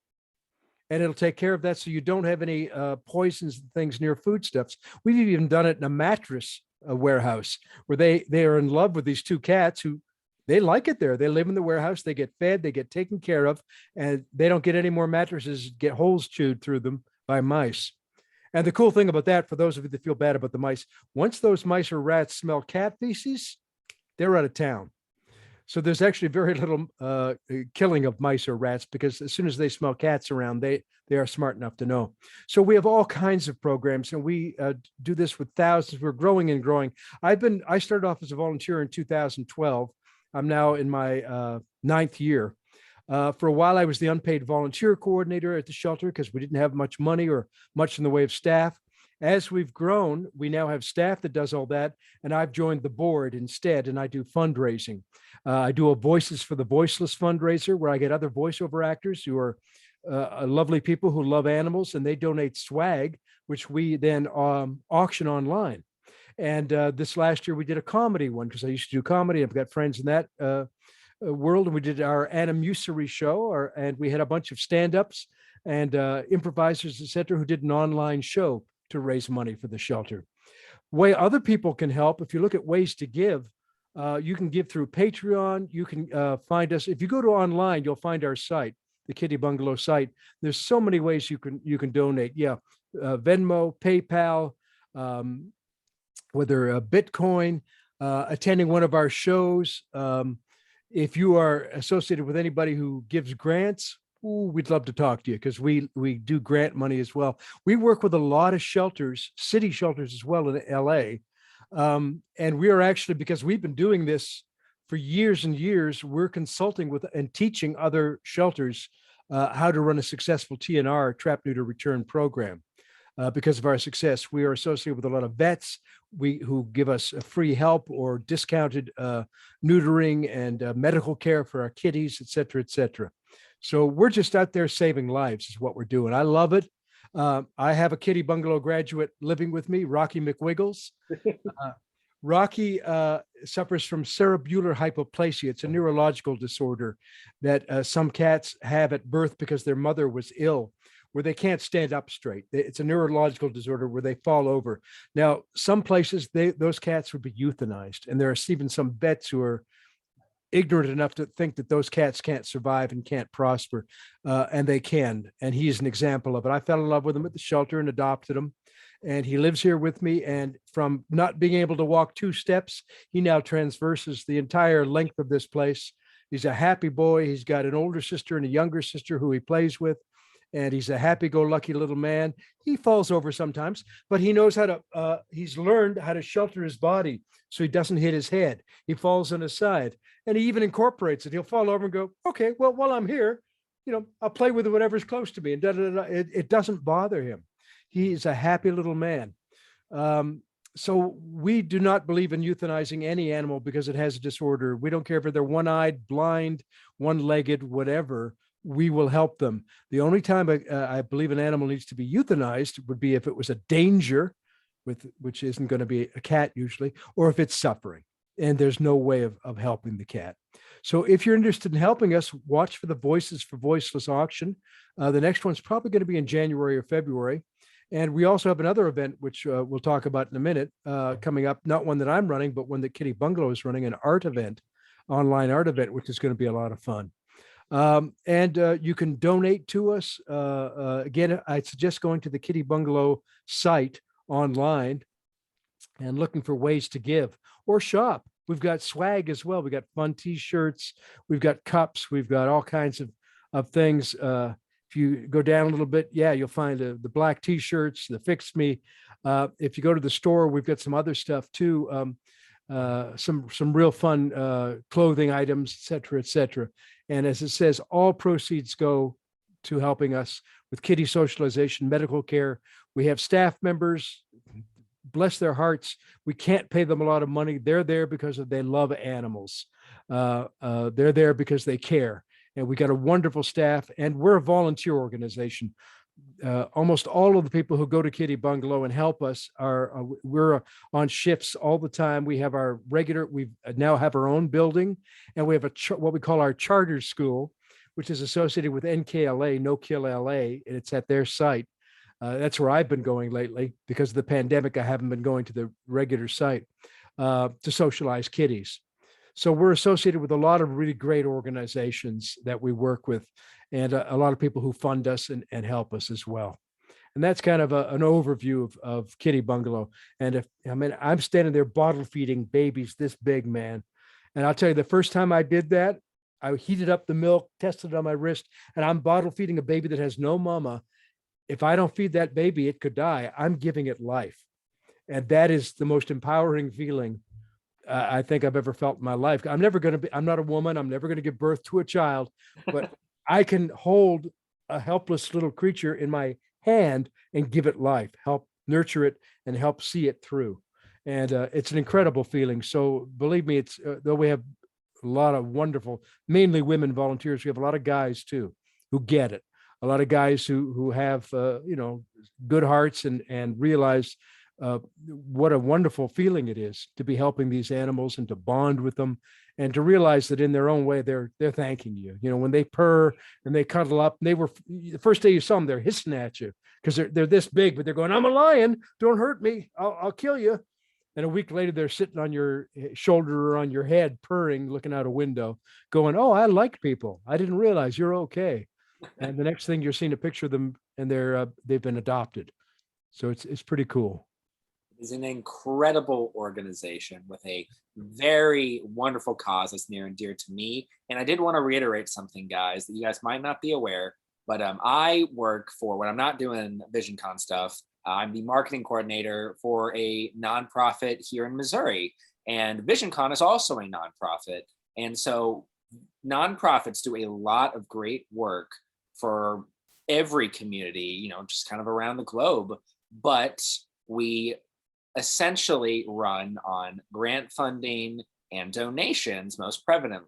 And it'll take care of that so you don't have any poisons and things near foodstuffs. We've even done it in a mattress warehouse where they are in love with these two cats who they like it there. They live in the warehouse, they get fed, they get taken care of, and they don't get any more mattresses, get holes chewed through them by mice. And the cool thing about that, for those of you that feel bad about the mice, once those mice or rats smell cat feces, they're out of town. So there's actually very little killing of mice or rats because as soon as they smell cats around, they are smart enough to know. So we have all kinds of programs, and we do this with thousands. We're growing and growing. I started off as a volunteer in 2012. I'm now in my 9th year. For a while, I was the unpaid volunteer coordinator at the shelter because we didn't have much money or much in the way of staff. As we've grown, we now have staff that does all that, and I've joined the board instead, and I do fundraising. I do a Voices for the Voiceless fundraiser where I get other voiceover actors who are lovely people who love animals, and they donate swag, which we then auction online. And this last year, we did a comedy one because I used to do comedy. I've got friends in that world, and we did our animusery show, and we had a bunch of stand-ups and improvisers, et cetera, who did an online show to raise money for the shelter. Way other people can help, if you look at ways to give, you can give through Patreon. You can find us. If you go to online, you'll find our site, the Kitty Bungalow site. There's so many ways you can donate. Yeah, Venmo, PayPal, whether Bitcoin, attending one of our shows. If you are associated with anybody who gives grants, we'd love to talk to you because we do grant money as well. We work with a lot of shelters, city shelters as well in LA. And we are actually, because we've been doing this for years and years, we're consulting with and teaching other shelters how to run a successful TNR, trap, neuter, return program. Because of our success, we are associated with a lot of vets who give us free help or discounted neutering and medical care for our kitties, et cetera, et cetera. So we're just out there saving lives is what we're doing. I love it. I have a Kitty Bungalow graduate living with me, Rocky McWiggles. Rocky suffers from cerebellar hypoplasia. It's a neurological disorder that some cats have at birth because their mother was ill, where they can't stand up straight. It's a neurological disorder where they fall over. Now, some places, those cats would be euthanized. And there are even some vets who are ignorant enough to think that those cats can't survive and can't prosper, and they can. And he's an example of it. I fell in love with him at the shelter and adopted him. And he lives here with me. And from not being able to walk 2 steps, he now transverses the entire length of this place. He's a happy boy. He's got an older sister and a younger sister who he plays with. And he's a happy-go-lucky little man. He falls over sometimes, but he knows how to, he's learned how to shelter his body so he doesn't hit his head. He falls on his side, and he even incorporates it. He'll fall over and go, okay, well, while I'm here, I'll play with whatever's close to me. And it doesn't bother him. He's a happy little man. So we do not believe in euthanizing any animal because it has a disorder. We don't care if they're one-eyed, blind, one-legged, whatever. We will help them. The only time I believe an animal needs to be euthanized would be if it was a danger, which isn't going to be a cat usually, or if it's suffering and there's no way of helping the cat. So if you're interested in helping us, watch for the Voices for Voiceless auction. The next one's probably going to be in January or February. And we also have another event, which we'll talk about in a minute, coming up, not one that I'm running, but one that Kitty Bungalow is running, an art event, online art event, which is going to be a lot of fun. And you can donate to us. Again, I suggest going to the Kitty Bungalow site online and looking for ways to give or shop. We've got swag as well. We've got fun t-shirts. We've got cups. We've got all kinds of things. If you go down a little bit, you'll find the black t-shirts, the Fix Me. If you go to the store, we've got some other stuff too. Some real fun clothing items, et cetera, et cetera. And as it says, all proceeds go to helping us with kitty socialization, medical care. We have staff members, bless their hearts. We can't pay them a lot of money. They're there because they love animals. They're there because they care. And we got a wonderful staff, and we're a volunteer organization. Almost all of the people who go to Kitty Bungalow and help us we're on shifts all the time. We have we now have our own building, and we have what we call our charter school, which is associated with NKLA, No Kill LA, and it's at their site. That's where I've been going lately. Because of the pandemic, I haven't been going to the regular site to socialize kitties. So we're associated with a lot of really great organizations that we work with, and a lot of people who fund us and help us as well. And that's kind of an overview of Kitty Bungalow. And I'm standing there bottle feeding babies this big, man. And I'll tell you, the first time I did that, I heated up the milk, tested it on my wrist, and I'm bottle feeding a baby that has no mama. If I don't feed that baby, it could die. I'm giving it life. And that is the most empowering feeling I think I've ever felt in my life. I'm not a woman. I'm never going to give birth to a child, but I can hold a helpless little creature in my hand and give it life, help nurture it and help see it through. And it's an incredible feeling. So believe me, though we have a lot of wonderful, mainly women volunteers, we have a lot of guys too, who get it. A lot of guys who have, good hearts and realize what a wonderful feeling it is to be helping these animals and to bond with them and to realize that in their own way, they're thanking you. When they purr and they cuddle up, and the first day you saw them, they're hissing at you because they're this big, but they're going, I'm a lion. Don't hurt me. I'll kill you. And a week later, they're sitting on your shoulder or on your head, purring, looking out a window, going, oh, I like people. I didn't realize you're okay. And the next thing you're seeing a picture of them and they've been adopted. So it's pretty cool. It is an incredible organization with a very wonderful cause that's near and dear to me. And I did want to reiterate something, guys, that you guys might not be aware, but I work for, when I'm not doing Visioncon stuff, I'm the marketing coordinator for a nonprofit here in Missouri. And Visioncon is also a nonprofit. And so nonprofits do a lot of great work for every community, just kind of around the globe. But we essentially run on grant funding and donations most prevalently.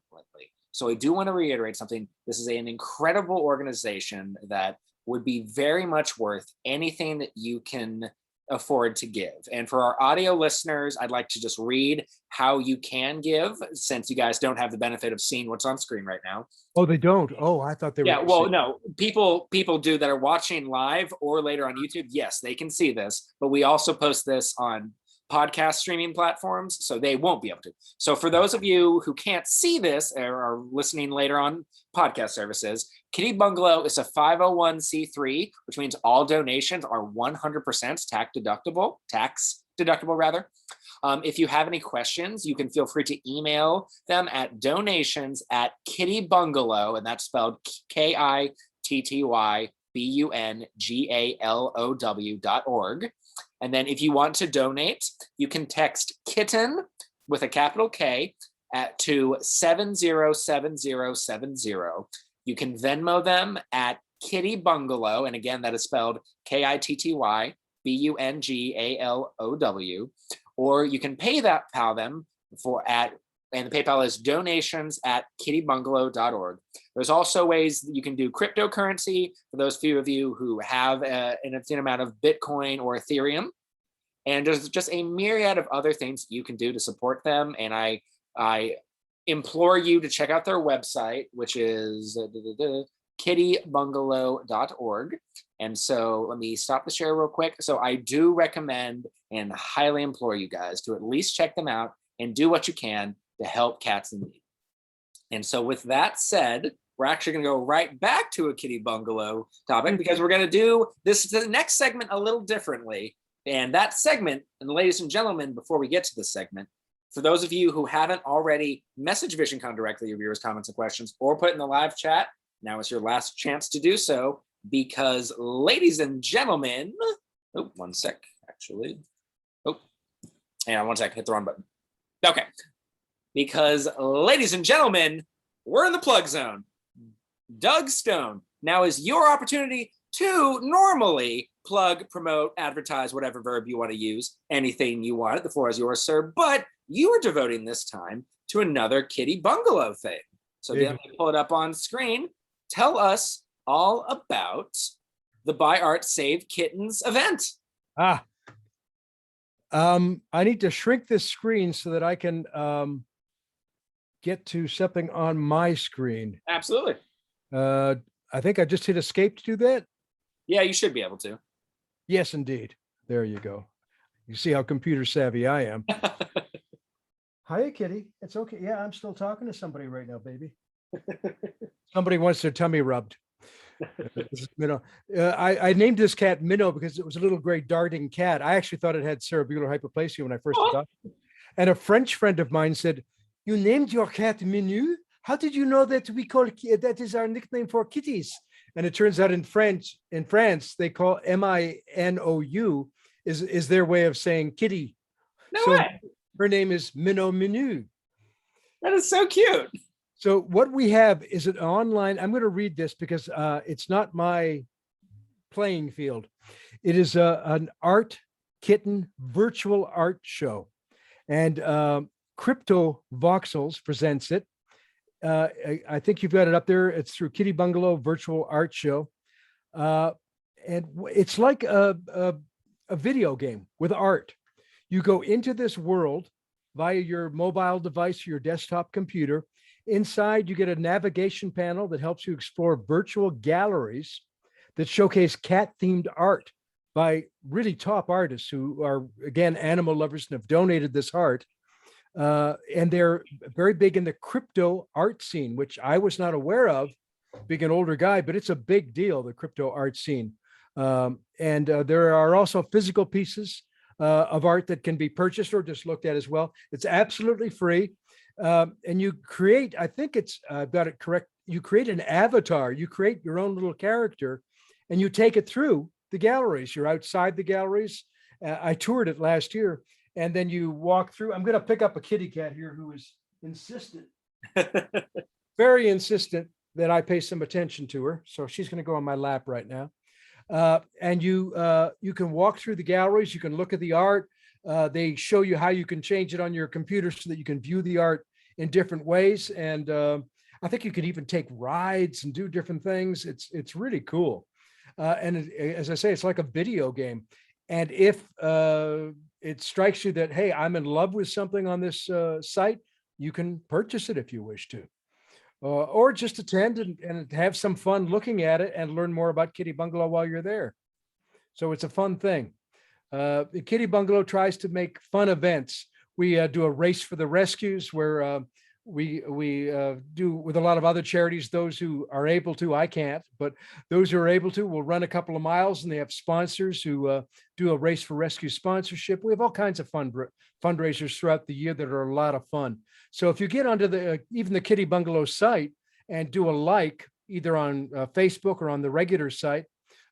So I do want to reiterate something. This is an incredible organization that would be very much worth anything that you can afford to give. And for our audio listeners, I'd like to just read how you can give, since you guys don't have the benefit of seeing what's on screen right now. Oh, they don't. Oh, I thought they were. Yeah, well, no, people do that are watching live or later on YouTube. Yes, they can see this, but we also post this on podcast streaming platforms, so they won't be able to. So for those of you who can't see this or are listening later on podcast services, Kitty Bungalow is a 501c3, which means all donations are 100% tax deductible rather. If you have any questions, you can feel free to email them at donations@kittybungalow, and that's spelled KITTYBUNGALOW.org. And then if you want to donate, you can text kitten with a capital K to 707070. You can Venmo them at Kitty Bungalow. And again, that is spelled KITTYBUNGALOW. Or you can PayPal them and the PayPal is donations@kittybungalow.org. There's also ways that you can do cryptocurrency for those few of you who have an infinite amount of Bitcoin or Ethereum. And there's just a myriad of other things you can do to support them. And I implore you to check out their website, which is kittybungalow.org. And so let me stop the share real quick. So I do recommend and highly implore you guys to at least check them out and do what you can to help cats in need. And so with that said, we're actually going to go right back to a Kitty Bungalow topic because we're going to do the next segment a little differently. And that segment, and ladies and gentlemen, before we get to this segment, for those of you who haven't already messaged Visioncon directly your viewers, comments, and questions, or put in the live chat, now is your last chance to do so because, ladies and gentlemen, oh, one sec, actually. Oh, hang on one sec, hit the wrong button. Okay. Because, ladies and gentlemen, we're in the plug zone. Doug Stone, now is your opportunity to normally plug, promote, advertise, whatever verb you want to use, anything you want. The floor is yours, sir. But you are devoting this time to another Kitty Bungalow thing. So let me pull it up on screen. Tell us all about the Buy Art Save Kittens event. I need to shrink this screen so that I can get to something on my screen. Absolutely. I think I just hit escape to do that. Yeah, you should be able to. Yes, indeed. There you go. You see how computer savvy I am. Hiya, Kitty. It's okay. Yeah, I'm still talking to somebody right now, baby. Somebody wants their tummy rubbed. Minnow. I named this cat Minnow because it was a little gray darting cat. I actually thought it had cerebellar hypoplasia when I first adopted it. And a French friend of mine said, "You named your cat Minou? How did you know that that is our nickname for kitties?" And it turns out in France, they call Minou is their way of saying kitty. No so way. Her name is Minnow Minou. That is so cute. So what we have is an online, I'm going to read this because it's not my playing field. It is an art kitten virtual art show. And Crypto Voxels presents it. I think you've got it up there. It's through Kitty Bungalow Virtual Art Show. And it's like a video game with art. You go into this world via your mobile device, your desktop computer. Inside, you get a navigation panel that helps you explore virtual galleries that showcase cat-themed art by really top artists who are, again, animal lovers and have donated this art. And they're very big in the crypto art scene, which I was not aware of, being an older guy, but it's a big deal, the crypto art scene. And there are also physical pieces of art that can be purchased or just looked at as well. It's absolutely free. And you create, I think it's, I've got it correct, you create an avatar, you create your own little character, and you take it through the galleries. You're outside the galleries. I toured it last year. And then you walk through. I'm going to pick up a kitty cat here who is insistent, very insistent that I pay some attention to her. So she's going to go on my lap right now. And you can walk through the galleries. You can look at the art. They show you how you can change it on your computer so that you can view the art in different ways. And I think you can even take rides and do different things. It's really cool. And as I say, it's like a video game. And if it strikes you that, hey, I'm in love with something on this site, you can purchase it if you wish to. Or just attend and have some fun looking at it and learn more about Kitty Bungalow while you're there. So it's a fun thing. The Kitty Bungalow tries to make fun events. We do a race for the rescues where we do with a lot of other charities. Those who are able to, I can't, but those who are able to will run a couple of miles, and they have sponsors who do a race for rescue sponsorship. We have all kinds of fundraisers throughout the year that are a lot of fun. So if you get onto the even the Kitty Bungalow site and do a like either on Facebook or on the regular site,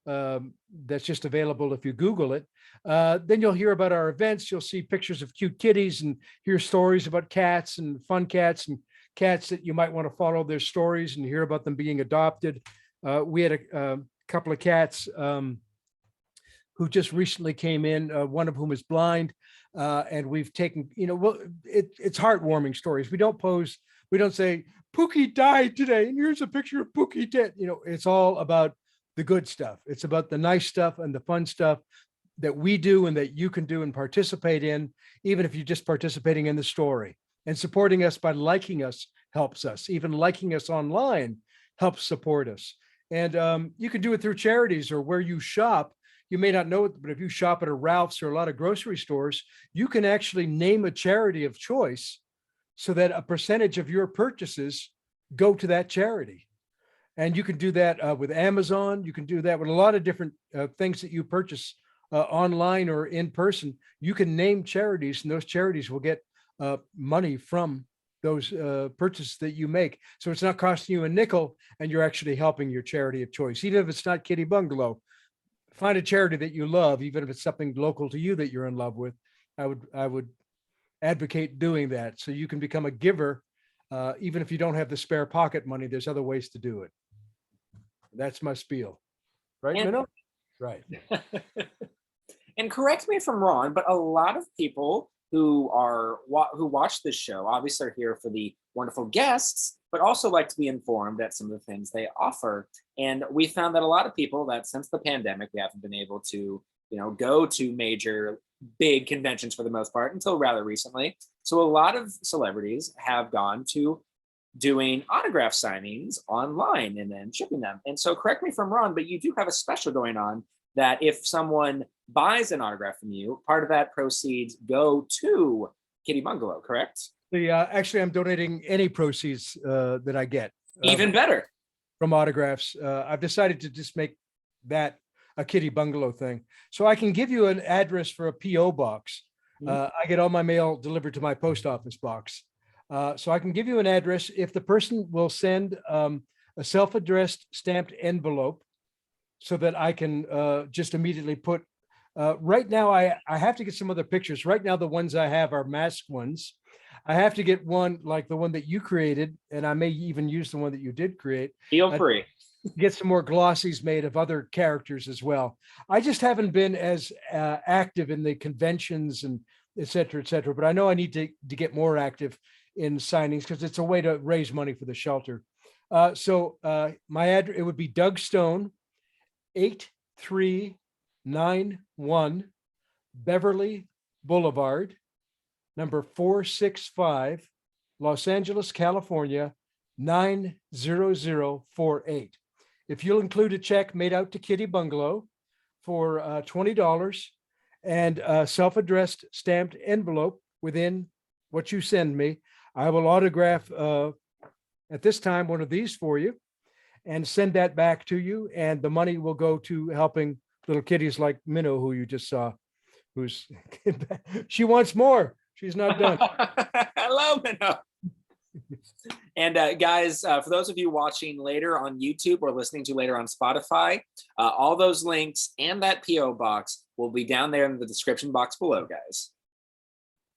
that's just available if you Google it. Then you'll hear about our events. You'll see pictures of cute kitties and hear stories about cats and fun cats and cats that you might want to follow their stories and hear about them being adopted. We had a couple of cats who just recently came in, one of whom is blind. And we've taken, well, it's heartwarming stories. We don't say, Pookie died today, and here's a picture of Pookie dead. It's all about the good stuff. It's about the nice stuff and the fun stuff that we do and that you can do and participate in, even if you're just participating in the story. And supporting us by liking us helps us. Even liking us online helps support us. And you can do it through charities or where you shop. You may not know it, but if you shop at a Ralph's or a lot of grocery stores, you can actually name a charity of choice so that a percentage of your purchases go to that charity. And you can do that with Amazon. You can do that with a lot of different things that you purchase online or in person. You can name charities, and those charities will get money from those purchases that you make. So it's not costing you a nickel, and you're actually helping your charity of choice. Even if it's not Kitty Bungalow, find a charity that you love, even if it's something local to you that you're in love with. I would advocate doing that so you can become a giver. Even if you don't have the spare pocket money, there's other ways to do it. That's my spiel. Right, Minnow? Right. And correct me if I'm wrong, but a lot of people who watch this show obviously are here for the wonderful guests, but also like to be informed at some of the things they offer. And we found that a lot of people that since the pandemic, we haven't been able to, go to major big conventions for the most part until rather recently. So a lot of celebrities have gone to doing autograph signings online and then shipping them. And so correct me if I'm wrong, but you do have a special going on that if someone buys an autograph from you, part of that proceeds go to Kitty Bungalow, correct? Actually, I'm donating any proceeds that I get. Even better. From autographs. I've decided to just make that a Kitty Bungalow thing. So I can give you an address for a P.O. box. I get all my mail delivered to my post office box. So I can give you an address if the person will send a self-addressed stamped envelope so that I can just immediately put, right now I have to get some other pictures. Right now, the ones I have are masked ones. I have to get one like the one that you created, and I may even use the one that you did create. Feel free. Get some more glossies made of other characters as well. I just haven't been as active in the conventions and et cetera, but I know I need to get more active in signings because it's a way to raise money for the shelter. So my address, it would be Doug Stone, 8391 Beverly Boulevard, number 465, Los Angeles, California, 90048. If you'll include a check made out to Kitty Bungalow for $20 and a self-addressed stamped envelope within what you send me, I will autograph at this time one of these for you and send that back to you. And the money will go to helping little kitties like Minnow, who you just saw, she wants more. She's not done. Hello, Minnow. And guys, for those of you watching later on YouTube or listening to later on Spotify, all those links and that P.O. box will be down there in the description box below, guys.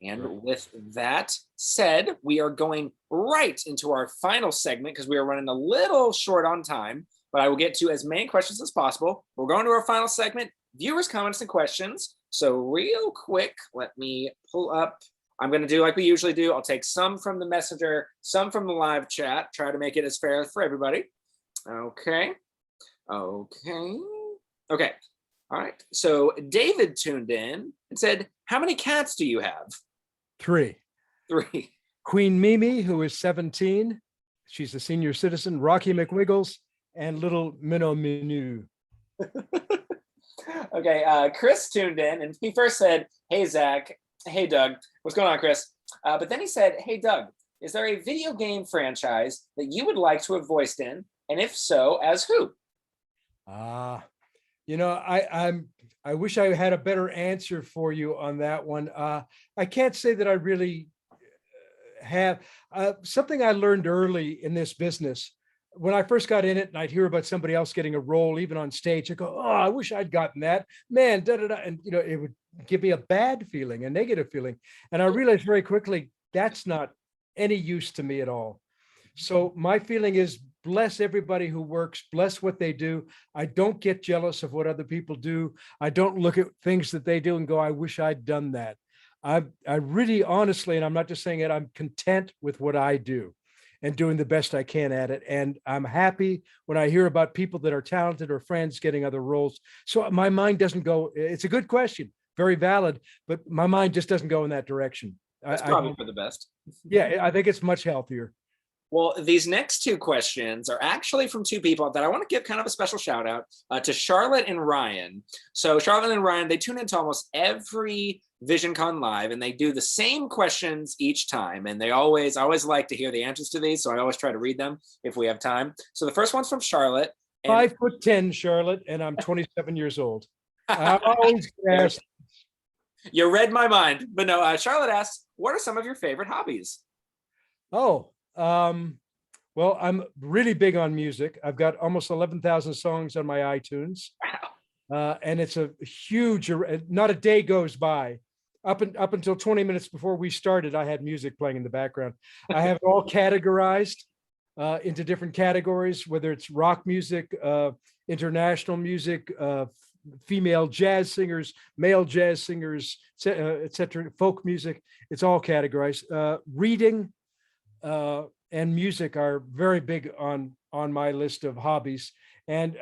And with that said, we are going right into our final segment because we are running a little short on time, but I will get to as many questions as possible. We're going to our final segment, viewers' comments and questions. So real quick, let me pull up. I'm going to do like we usually do. I'll take some from the messenger, some from the live chat, try to make it as fair for everybody. Okay. All right. So David tuned in and said, how many cats do you have? 3. Queen Mimi, who is 17. She's a senior citizen. Rocky McWiggles and little Minnow Minu. Okay, Chris tuned in and he first said, "Hey Zach, hey Doug, what's going on, Chris?" But then he said, "Hey Doug, is there a video game franchise that you would like to have voiced in, and if so, as who?" I wish I had a better answer for you on that one. I can't say that I really have something I learned early in this business. When I first got in it and I'd hear about somebody else getting a role, even on stage, I go, "Oh, I wish I'd gotten that, man." Da, da, da. And it would give me a bad feeling, a negative feeling. And I realized very quickly that's not any use to me at all. So my feeling is, bless everybody who works, bless what they do. I don't get jealous of what other people do. I don't look at things that they do and go, "I wish I'd done that." I really honestly, and I'm not just saying it, I'm content with what I do and doing the best I can at it. And I'm happy when I hear about people that are talented or friends getting other roles. So my mind doesn't go, it's a good question, very valid, but my mind just doesn't go in that direction. That's probably for the best. Yeah, I think it's much healthier. Well, these next two questions are actually from two people that I want to give kind of a special shout out to Charlotte and Ryan. So Charlotte and Ryan, they tune into almost every Visioncon live and they do the same questions each time. And I always like to hear the answers to these. So I always try to read them if we have time. So the first one's from Charlotte. 5'10", Charlotte, and I'm 27 years old. I always ask. You read my mind. But no, Charlotte asks, what are some of your favorite hobbies? Oh, well, I'm really big on music. I've got almost 11,000 songs on my iTunes. Wow. And it's a huge, not a day goes by. Up until 20 minutes before we started, I had music playing in the background. I have it all categorized into different categories, whether it's rock music, international music, female jazz singers, male jazz singers, etc., folk music. It's all categorized. Reading and music are very big on my list of hobbies. And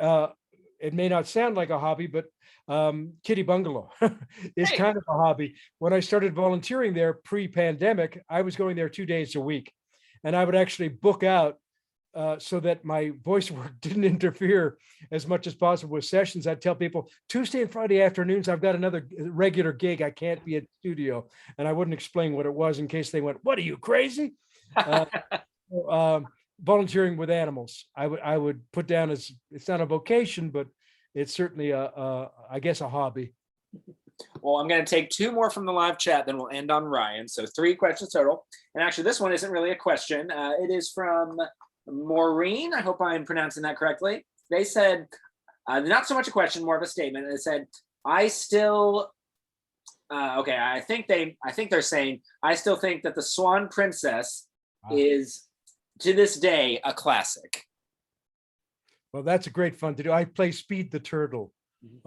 it may not sound like a hobby, but Kitty Bungalow is kind of a hobby. When I started volunteering there pre-pandemic, I was going there 2 days a week, and I would actually book out so that my voice work didn't interfere as much as possible with sessions. I'd tell people Tuesday and Friday afternoons, I've got another regular gig. I can't be at the studio. And I wouldn't explain what it was in case they went, "What, are you crazy?" Volunteering with animals. I would put down as, it's not a vocation, but it's certainly I guess a hobby. Well, I'm going to take two more from the live chat, then we'll end on Ryan. So 3 questions total. And actually, this one isn't really a question. It is from Maureen. I hope I'm pronouncing that correctly. They said, not so much a question, more of a statement. It said, I still, okay, I think they're saying, I still think that the Swan Princess is, to this day, a classic. Well, that's a great fun to do. I play Speed the Turtle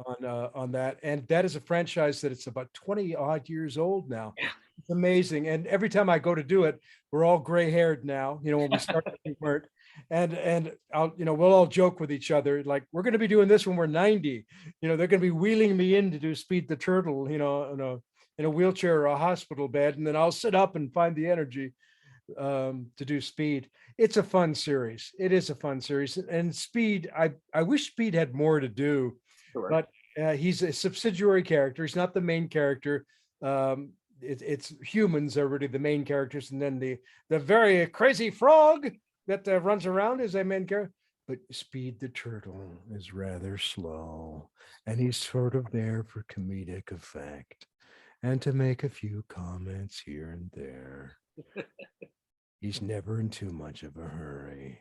on that, and that is a franchise that it's about 20 odd years old now. Yeah. It's amazing. And every time I go to do it, we're all gray haired now, when we started work, and I'll, we'll all joke with each other, like, we're going to be doing this when we're 90. They're going to be wheeling me in to do Speed the Turtle, in a wheelchair or a hospital bed, and then I'll sit up and find the energy to do Speed. It's a fun series. It is a fun series. And Speed, I wish Speed had more to do, sure, but he's a subsidiary character. He's not the main character. It's humans are really the main characters, and then the very crazy frog that runs around is a main character. But Speed the Turtle is rather slow, and he's sort of there for comedic effect and to make a few comments here and there. He's never in too much of a hurry,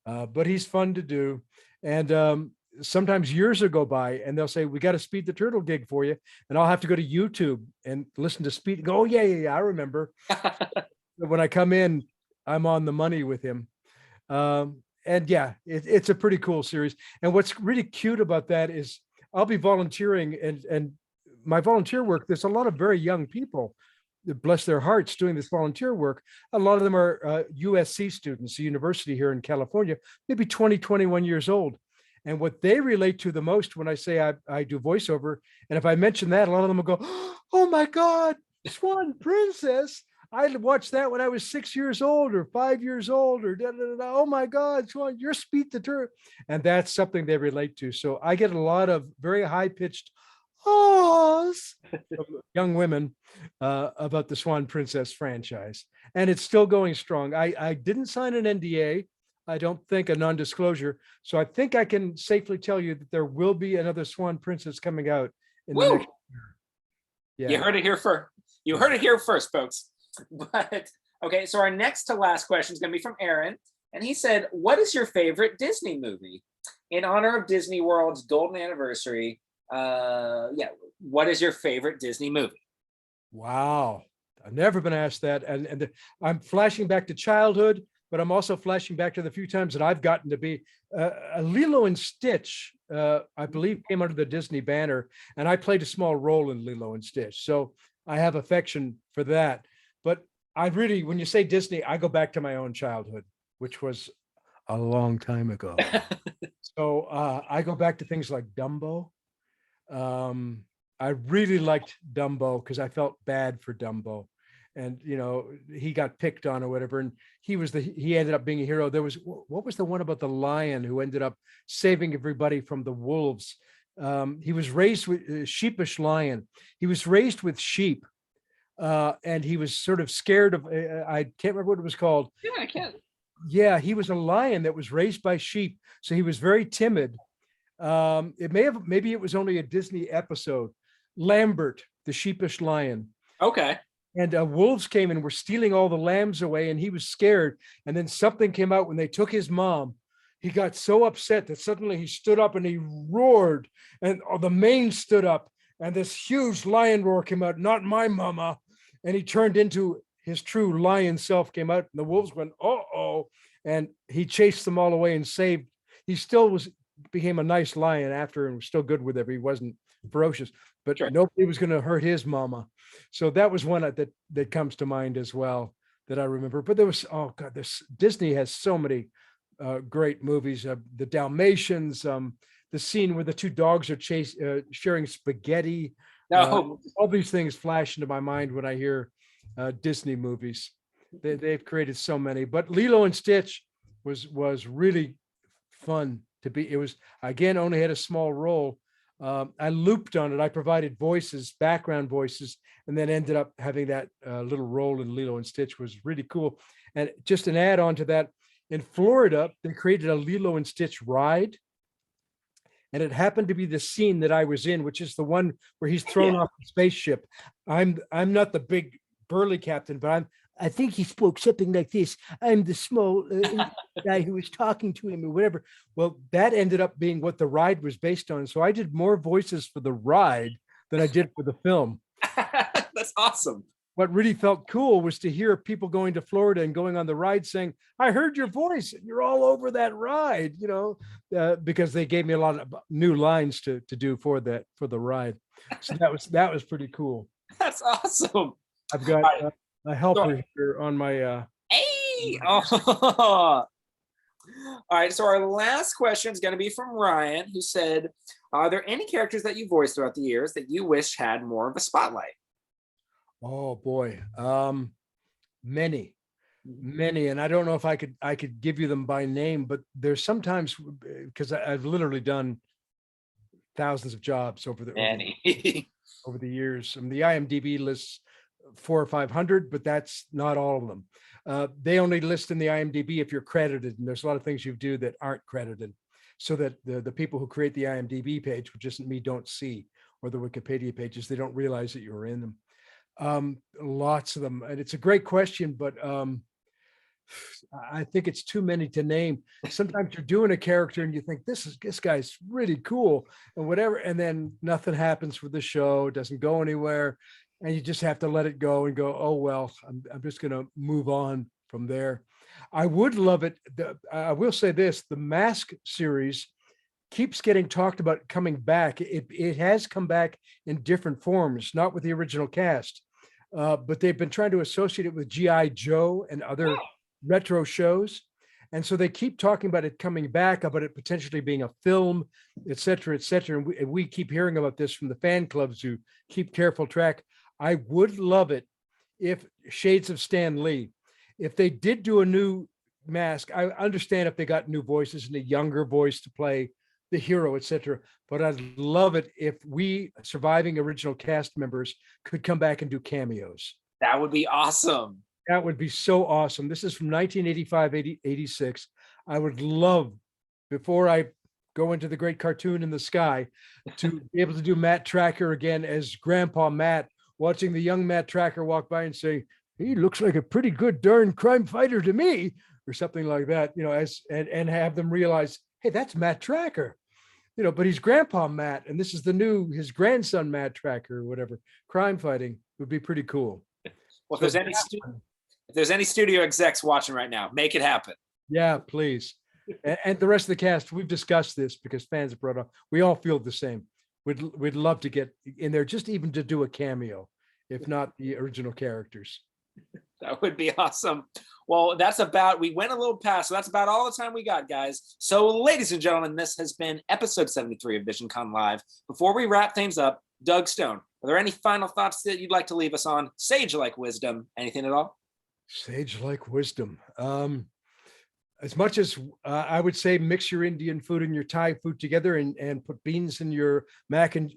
but he's fun to do. And sometimes years will go by and they'll say, "We got a Speed the Turtle gig for you." And I'll have to go to YouTube and listen to Speed and go, "Oh, yeah, I remember." When I come in, I'm on the money with him. And yeah, it's a pretty cool series. And what's really cute about that is I'll be volunteering, and my volunteer work, there's a lot of very young people, bless their hearts, doing this volunteer work. A lot of them are USC students, a university here in California, maybe 20, 21 years old. And what they relate to the most when I say I do voiceover, and if I mention that, a lot of them will go, "Oh my God, Swan Princess. I watched that when I was 6 years old or 5 years old or da, da, da, da. Oh my God, Swan, you're Speed the Turtle. And that's something they relate to. So I get a lot of very high pitched ahs from young women about the Swan Princess franchise. And it's still going strong. I didn't sign an NDA. I don't think a non-disclosure. So I think I can safely tell you that there will be another Swan Princess coming out in the Woo! next year. Yeah. You heard it here first. You heard it here first, folks. But okay, so our next to last question is going to be from Aaron, and he said, "What is your favorite Disney movie?" In honor of Disney World's golden anniversary, what is your favorite Disney movie? Wow. I've never been asked that. And I'm flashing back to childhood, but I'm also flashing back to the few times that I've gotten to be a Lilo and Stitch, I believe came under the Disney banner, and I played a small role in Lilo and Stitch. So I have affection for that. But I really, when you say Disney, I go back to my own childhood, which was a long time ago. So I go back to things like Dumbo. I really liked Dumbo because I felt bad for Dumbo. And, you know, he got picked on or whatever. And he ended up being a hero. What was the one about the lion who ended up saving everybody from the wolves? He was raised with Sheepish lion. He was raised with sheep. And he was sort of scared of, I can't remember what it was called. Yeah, I can. Yeah, he was a lion that was raised by sheep. So he was very timid. Maybe it was only a Disney episode. Lambert, the sheepish lion. Okay. And wolves came and were stealing all the lambs away, and he was scared. And then something came out when they took his mom. He got so upset that suddenly he stood up and he roared, and the mane stood up, and this huge lion roar came out, "Not my mama." And he turned into his true lion self, came out, and the wolves went, "Uh-oh." And he chased them all away and saved. He still became a nice lion after and was still good with it. He wasn't ferocious, but Sure. Nobody was going to hurt his mama. So that was one that comes to mind as well that I remember. But there was, oh God, Disney has so many great movies. The Dalmatians, the scene where the two dogs are sharing spaghetti. No. All these things flash into my mind when I hear Disney movies. They've created so many, but Lilo and Stitch was really fun to be. It was, again, only had a small role. I looped on it. I provided voices, background voices, and then ended up having that little role in Lilo and Stitch. Was really cool. And just an add on to that, in Florida, they created a Lilo and Stitch ride. And it happened to be the scene that I was in, which is the one where he's thrown off the spaceship. I'm not the big burly captain, but I think he spoke something like this. "I'm the small guy who was talking to him," or whatever. Well, that ended up being what the ride was based on. So I did more voices for the ride than I did for the film. That's awesome. What really felt cool was to hear people going to Florida and going on the ride saying, "I heard your voice. You're all over that ride," because they gave me a lot of new lines to do for the ride. So that was pretty cool. That's awesome. I've got a helper here on my Hey. Oh. All right. So our last question is going to be from Ryan, who said, "Are there any characters that you voiced throughout the years that you wish had more of a spotlight?" Oh boy, many, and I don't know if I could give you them by name, but there's sometimes, because I've literally done thousands of jobs over the years. And the IMDb lists 400 or 500, but that's not all of them. They only list in the IMDb if you're credited, and there's a lot of things you do that aren't credited, so that the people who create the IMDb page, which isn't me, don't see, or the Wikipedia pages, they don't realize that you're in them. Lots of them, and it's a great question, but I think it's too many to name. Sometimes you're doing a character and you think this guy's really cool and whatever, and then nothing happens with the show, it doesn't go anywhere, and you just have to let it go and go, "Oh well, I'm just going to move on from there." I would love it. I will say this: the Mask series keeps getting talked about coming back. It has come back in different forms, not with the original cast, but they've been trying to associate it with G.I. Joe and other retro shows. And so they keep talking about it coming back, about it potentially being a film, et cetera, et cetera. And we keep hearing about this from the fan clubs who keep careful track. I would love it if Shades of Stan Lee, if they did do a new mask, I understand if they got new voices and a younger voice to play the hero, etc. But I'd love it if we surviving original cast members could come back and do cameos. That would be awesome. That would be so awesome. This is from 1985, 86. I would love, before I go into the great cartoon in the sky, to be able to do Matt Tracker again as Grandpa Matt, watching the young Matt Tracker walk by and say, he looks like a pretty good darn crime fighter to me, or something like that, and have them realize, hey, that's Matt Tracker, but he's Grandpa Matt, and this is his grandson Matt Tracker, or whatever. Crime fighting would be pretty cool. Well, if there's any studio execs watching right now, make it happen. Yeah, please. And the rest of the cast, we've discussed this because fans have brought up. We all feel the same. We'd love to get in there, just even to do a cameo, if not the original characters. That would be awesome. Well, we went a little past, so that's about all the time we got, guys. So, ladies and gentlemen, this has been episode 73 of Visioncon Live. Before we wrap things up, Doug Stone, are there any final thoughts that you'd like to leave us on? Sage-like wisdom, anything at all? Sage-like wisdom. As much as I would say, mix your Indian food and your Thai food together, and put beans in your mac and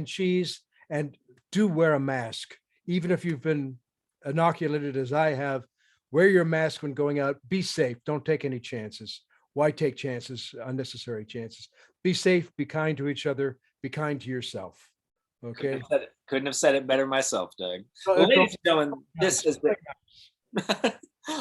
cheese, and do wear a mask, even if you've been inoculated as I have. Wear your mask when going out. Be safe. Don't take any chances. Why take chances, unnecessary chances? Be safe. Be kind to each other. Be kind to yourself. Okay. Couldn't have said it better myself, Doug. Well, ladies and gentlemen, this has been.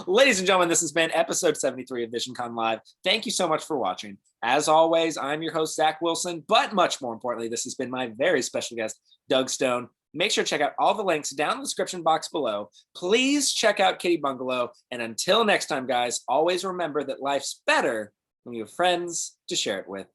Ladies and gentlemen, this has been episode 73 of Visioncon Live. Thank you so much for watching. As always, I'm your host, Zach Wilson, but much more importantly, this has been my very special guest, Doug Stone. Make sure to check out all the links down in the description box below. Please check out Kitty Bungalow. And until next time, guys, always remember that life's better when you have friends to share it with.